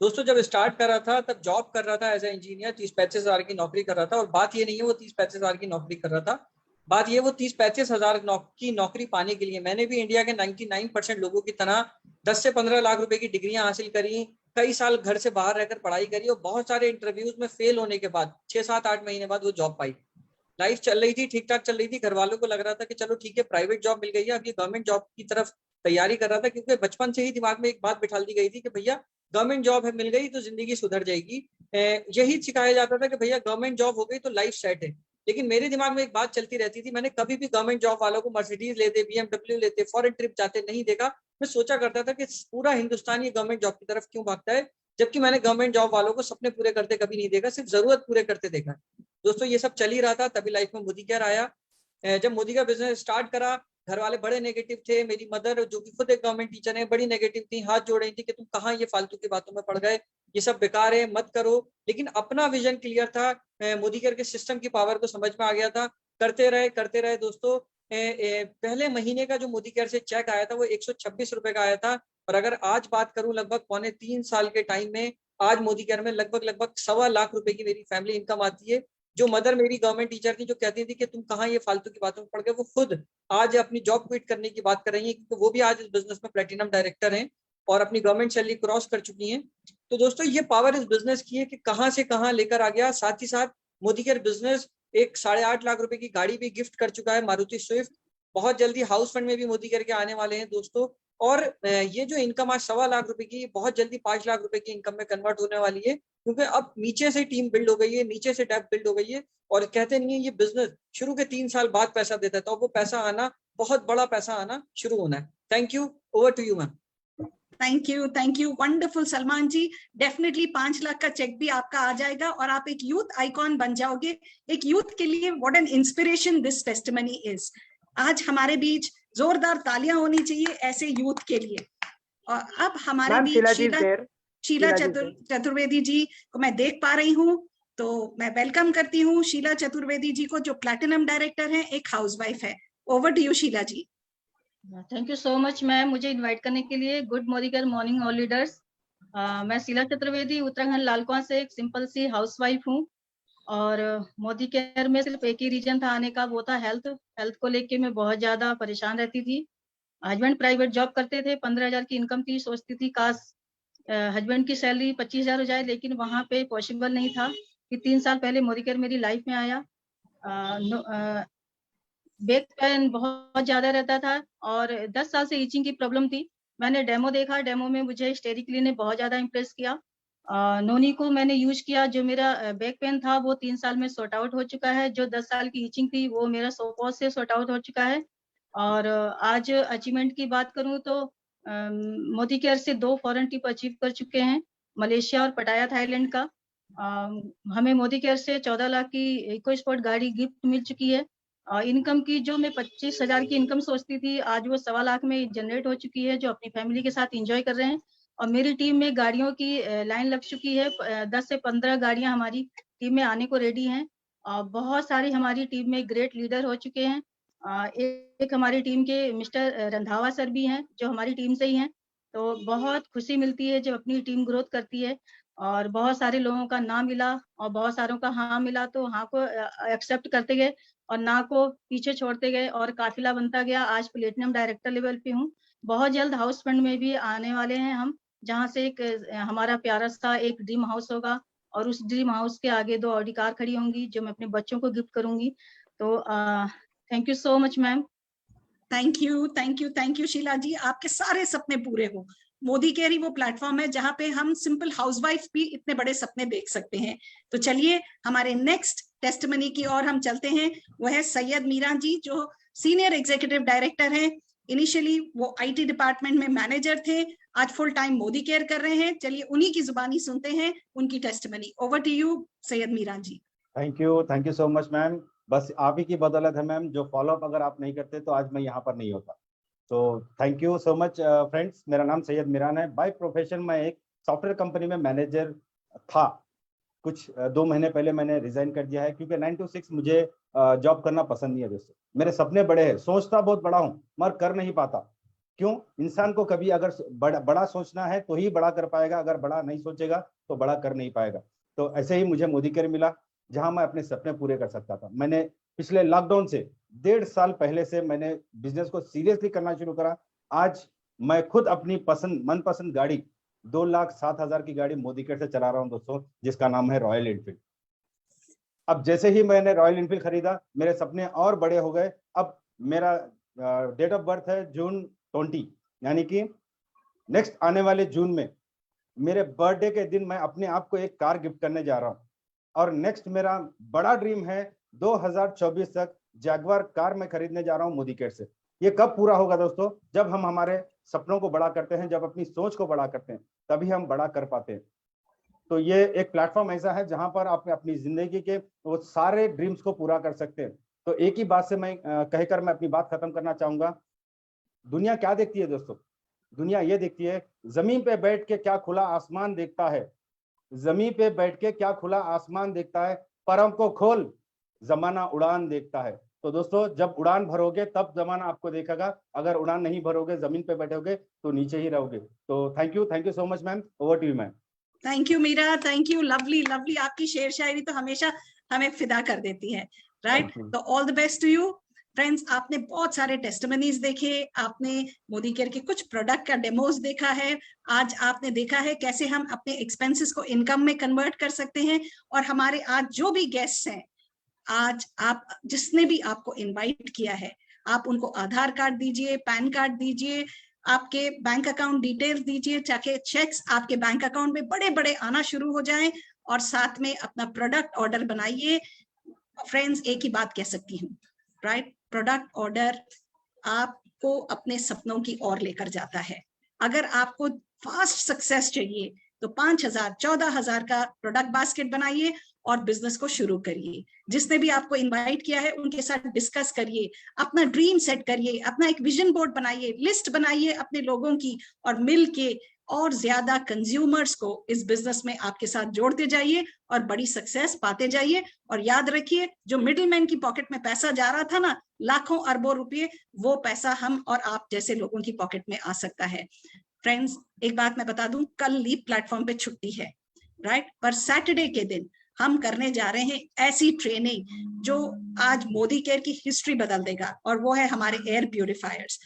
दोस्तों जब स्टार्ट कर रहा था तब जॉब कर रहा था एज ए इंजीनियर, 30-35 हज़ार की नौकरी कर रहा था। और बात ये नहीं है वो 30-35 हज़ार की नौकरी कर रहा था, बात ये वो 30-35 हज़ार की नौकरी पाने के लिए मैंने भी इंडिया के 99% लोगों की तरह 10 से 15 लाख रुपए की डिग्रियां हासिल करी, कई साल घर से बाहर रहकर पढ़ाई करी और बहुत सारे इंटरव्यूज में फेल होने के बाद 6-7-8 महीने बाद वो जॉब पाई। लाइफ चल रही थी, ठीक ठाक चल रही थी। घर वालों को लग रहा था कि चलो ठीक है प्राइवेट जॉब मिल गई है, अब ये गवर्नमेंट जॉब की तरफ तैयारी कर रहा था, क्योंकि बचपन से ही दिमाग में एक बात बिठा दी गई थी कि भैया गवर्नमेंट जॉब है मिल गई तो जिंदगी सुधर जाएगी। यही सिखाया जाता था कि भैया गवर्नमेंट जॉब हो गई तो लाइफ सेट है। लेकिन मेरे दिमाग में एक बात चलती रहती थी, मैंने कभी भी गवर्नमेंट जॉब वालों को मर्सिडीज लेते, BMW लेते, फॉरेन ट्रिप जाते नहीं देखा। मैं सोचा करता था कि पूरा हिंदुस्तान ये गवर्नमेंट जॉब की तरफ क्यों भागता है, जबकि मैंने गवर्नमेंट जॉब वालों को सपने पूरे करते कभी नहीं देखा, सिर्फ जरूरत पूरे करते देखा। दोस्तों ये सब चल ही रहा था, तभी लाइफ में मोदी केयर आया। जब मोदी का बिजनेस स्टार्ट करा, घर वाले बड़े नेगेटिव थे। मेरी मदर जो कि खुद एक गवर्नमेंट टीचर है, बड़ी नेगेटिव थी, हाथ जोड़ रही थी कि तुम कहाँ ये फालतू की बातों में पड़ गए, ये सब बेकार है, मत करो। लेकिन अपना विजन क्लियर था, मोदी केयर के सिस्टम की पावर को समझ में आ गया था, करते रहे दोस्तों। पहले महीने का जो मोदी केयर से चेक आया था वो 126 रुपए का आया था। और अगर आज बात करूं लगभग 3.25 साल के टाइम में, आज मोदी केयर में लगभग 1.25 लाख रुपए की मेरी फैमिली इनकम आती है। जो मदर मेरी गवर्नमेंट टीचर थी, जो कहती थी कि तुम कहाँ ये फालतू की बातों में पड़ गए, वो खुद आज अपनी जॉब क्विट करने की बात कर रही है, क्योंकि वो भी आज इस बिजनेस में प्लेटिनम डायरेक्टर हैं और अपनी गवर्नमेंट सैलरी क्रॉस कर चुकी हैं। तो दोस्तों ये पावर इस बिजनेस की है कि कहाँ से कहाँ लेकर आ गया। साथ ही साथ मोदी केयर बिजनेस एक 8.5 लाख रुपए की गाड़ी भी गिफ्ट कर चुका है, मारुति स्विफ्ट। बहुत जल्दी हाउस फंड में भी मोदी केयर के आने वाले हैं दोस्तों। और ये जो इनकम आज 1.25 लाख रुपए की, बहुत जल्दी 5 लाख रुपए की इनकम में कन्वर्ट होने वाली है, क्योंकि अब नीचे से टीम बिल्ड हो गई है, नीचे से डेप बिल्ड हो गई है। और कहते नहीं है ये बिजनेस शुरू के 3 साल बाद पैसा देता है, तो वो पैसा आना, बहुत बड़ा पैसा आना शुरू होना है। Thank you. Over to you ma'am. Thank you, wonderful Salman ji. Definitely 5 lakh का चेक भी आपका आ जाएगा और आप एक यूथ आइकॉन बन जाओगे। एक यूथ के लिए what an inspiration this testimony is. आज हमारे बीच जोरदार तालियां होनी चाहिए ऐसे यूथ के लिए। और अब हमारे बीच शीला चतुर्वेदी जी को मैं देख पा रही हूँ, तो मैं वेलकम करती हूँ शीला चतुर्वेदी जी को, जो प्लैटिनम डायरेक्टर है, एक हाउसवाइफ है। Over to you Sheela ji. Thank you so much ma'am, मुझे इनवाइट करने के लिए। Good Modi care morning all leaders. मैं शीला चतुर्वेदी उत्तराखंड लालकुआं से एक सिंपल सी हाउसवाइफ हूँ और मोदी केयर में सिर्फ एक ही रीजन था आने का, वो था हेल्थ को लेके मैं बहुत ज्यादा परेशान रहती थी। हस्बैंड प्राइवेट जॉब करते थे, 15,000 की इनकम थी, सोचती थी काश हस्बैंड की सैलरी 25,000 हो जाए, लेकिन वहां पे पॉसिबल नहीं था। कि 3 साल पहले मोदी केयर मेरी लाइफ में आया। बैक पेन बहुत ज्यादा रहता था और 10 साल से ईचिंग की प्रॉब्लम थी। मैंने डेमो देखा, डेमो में मुझे स्टेरिकली ने बहुत ज्यादा इम्प्रेस किया। नोनी को मैंने यूज किया, जो मेरा बैक पेन था वो 3 साल में सॉर्ट आउट हो चुका है। जो 10 साल की ईचिंग थी वो मेरा सोपॉज से सॉर्ट आउट हो चुका है। और आज अचीवमेंट की बात करूं तो मोदी केयर से 2 फॉरेन ट्रिप अचीव कर चुके हैं, मलेशिया और पटाया थाईलैंड का। हमें मोदी केयर से 14 लाख की इको स्पोर्ट गाड़ी गिफ्ट मिल चुकी है। इनकम की जो मैं 25,000 की इनकम सोचती थी, आज वो 1.25 लाख में जनरेट हो चुकी है, जो अपनी फैमिली के साथ एंजॉय कर रहे हैं। और मेरी टीम में गाड़ियों की लाइन लग चुकी है। 10 से 15 गाड़ियां हमारी टीम में आने को रेडी हैं। बहुत सारी हमारी टीम में ग्रेट लीडर हो चुके हैं। एक हमारी टीम के मिस्टर रंधावा सर भी हैं, जो हमारी टीम से ही हैं। तो बहुत खुशी मिलती है जब अपनी टीम ग्रोथ करती है। और बहुत सारे लोगों का ना मिला और बहुत सारों का हाँ मिला, तो हाँ को एक्सेप्ट करते गए और ना को पीछे छोड़ते गए और काफिला बनता गया। आज प्लेटिनम डायरेक्टर लेवल पे हूँ। बहुत जल्द हाउस फंड में भी आने वाले हैं हम, जहाँ से एक हमारा प्यारा सा एक ड्रीम हाउस होगा और उस ड्रीम हाउस के आगे 2 ऑडी कार खड़ी होंगी, जो मैं अपने बच्चों को गिफ्ट करूंगी। तो thank you so much ma'am. Thank you Sheela ji, आपके सारे सपने पूरे हो। मोदी केयर ही वो प्लेटफॉर्म है जहां पे हम सिंपल हाउसवाइफ भी इतने बड़े सपने देख सकते हैं। तो चलिए हमारे नेक्स्ट टेस्टमनी की ओर हम चलते हैं। वो है सैयद मीरान जी, जो सीनियर एग्जीक्यूटिव डायरेक्टर हैं। इनिशियली वो आईटी डिपार्टमेंट में मैनेजर थे, आज फुल टाइम मोदी केयर कर रहे हैं। चलिए उन्हीं की जुबानी सुनते हैं उनकी testimony. Over to you Syed Meeran ji. Thank you so much ma'am. बस आप ही की बदौलत है मैम, जो फॉलोअप अगर आप नहीं करते तो आज मैं यहाँ पर नहीं होता। तो thank you so much friends. मेरा नाम सैयद मीरान है। बाय प्रोफेशन मैं एक सॉफ्टवेयर कंपनी में मैनेजर था। कुछ 2 महीने पहले मैंने रिजाइन कर दिया है, क्योंकि 9 to 6 मुझे जॉब करना पसंद नहीं है दोस्तों। मेरे सपने बड़े हैं, सोचता बहुत बड़ा हूँ मगर कर नहीं पाता। क्यों? इंसान को कभी अगर बड़ा सोचना है तो ही बड़ा कर पाएगा, अगर बड़ा नहीं सोचेगा तो बड़ा कर नहीं पाएगा। तो ऐसे ही मुझे मोदी केयर मिला, जहां मैं अपने सपने पूरे कर सकता था। मैंने पिछले लॉकडाउन से 1.5 साल पहले से मैंने बिजनेस को सीरियसली करना शुरू करा। आज मैं खुद अपनी मनपसंद गाड़ी 2,07,000 की गाड़ी मोदी केयर से चला रहा हूं दोस्तों, जिसका नाम है रॉयल एनफील्ड। अब जैसे ही मैंने रॉयल एनफील्ड खरीदा, मेरे सपने और बड़े हो गए। अब मेरा डेट ऑफ बर्थ है जून 20, यानी कि नेक्स्ट आने वाले जून में मेरे बर्थडे के दिन मैं अपने आप को एक कार गिफ्ट करने जा रहा हूं। और नेक्स्ट मेरा बड़ा ड्रीम है 2024 तक जैगवार कार मैं खरीदने जा रहा हूं मोदी केयर से। ये कब पूरा होगा दोस्तों? जब हम हमारे सपनों को बड़ा करते हैं, जब अपनी सोच को बड़ा करते हैं, तभी हम बड़ा कर पाते हैं। तो ये एक प्लेटफॉर्म ऐसा है जहां पर आप अपनी जिंदगी के वो सारे ड्रीम्स को पूरा कर सकते हैं। तो एक ही बात से मैं कहकर मैं अपनी बात खत्म करना चाहूंगा। दुनिया क्या देखती है दोस्तों? दुनिया ये देखती है, जमीन पे बैठ के क्या खुला आसमान देखता है, जमीन पे बैठ के क्या खुला आसमान देखता है, परम को खोल जमाना उड़ान देखता है। तो दोस्तों, जब उड़ान भरोगे तब जमाना आपको देखेगा, अगर उड़ान नहीं भरोगे, जमीन पे बैठोगे तो नीचे ही रहोगे। तो thank you so much ma'am. Over to you ma'am. Thank you Meera, thank you. Lovely lovely, आपकी शेर शायरी तो हमेशा हमें फिदा कर देती है, राइट? तो all the best to you. Friends, आपने बहुत सारे टेस्टिमनीज देखे, आपने मोदी केयर के कुछ प्रोडक्ट का डेमोज देखा है। आज आपने देखा है कैसे हम अपने एक्सपेंसेस को इनकम में कन्वर्ट कर सकते हैं। और हमारे आज जो भी गेस्ट्स हैं, आज आप जिसने भी आपको इनवाइट किया है, आप उनको आधार कार्ड दीजिए, पैन कार्ड दीजिए, आपके बैंक अकाउंट डिटेल्स दीजिए, ताकि चेक्स आपके बैंक अकाउंट में बड़े बड़े आना शुरू हो जाएं। और साथ में अपना प्रोडक्ट ऑर्डर बनाइए। फ्रेंड्स, एक ही बात कह सकती हूँ, राइट? प्रोडक्ट ऑर्डर आपको अपने सपनों की ओर लेकर जाता है। अगर आपको फास्ट सक्सेस चाहिए तो 5,000 14,000 का प्रोडक्ट बास्केट बनाइए और बिजनेस को शुरू करिए। जिसने भी आपको इनवाइट किया है उनके साथ डिस्कस करिए, अपना ड्रीम सेट करिए, अपना एक विजन बोर्ड बनाइए, लिस्ट बनाइए अपने लोगों की, और मिल के और ज्यादा कंज्यूमर्स को इस बिजनेस में आपके साथ जोड़ते जाइए और बड़ी सक्सेस पाते जाइए। और याद रखिए, जो मिडिलमैन की पॉकेट में पैसा जा रहा था ना, लाखों अरबों रुपए, वो पैसा हम और आप जैसे लोगों की पॉकेट में आ सकता है। फ्रेंड्स, एक बात मैं बता दूं, कल लीप प्लेटफॉर्म पे छुट्टी है, राइट? पर सैटरडे के दिन हम करने जा रहे हैं ऐसी ट्रेनिंग जो आज मोदी केयर की हिस्ट्री बदल देगा, और वो है हमारे एयर प्यूरिफायर्स।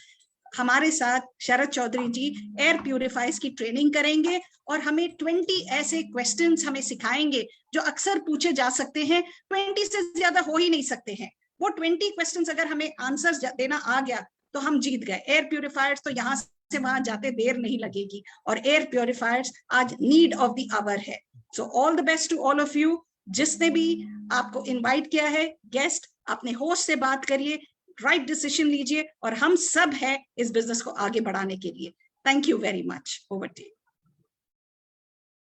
हमारे साथ शरद चौधरी जी एयर प्यूरिफायर्स की ट्रेनिंग करेंगे और हमें 20 ऐसे क्वेश्चंस हमें सिखाएंगे जो अक्सर पूछे जा सकते हैं, 20 से ज्यादा हो ही नहीं सकते हैं। वो 20 क्वेश्चंस अगर हमें आंसर्स देना आ गया तो हम जीत गए। एयर प्यूरिफायर्स तो यहाँ से वहां जाते देर नहीं लगेगी, और एयर प्यूरिफायर्स आज नीड ऑफ द आवर है। So all the best to all of you. जिसने भी आपको इनवाइट किया है गेस्ट, अपने होस्ट से बात करिए, राइट डिसीजन लीजिए, और हम सब है इस बिजनेस को आगे बढ़ाने के लिए। Thank you very much. Over to you.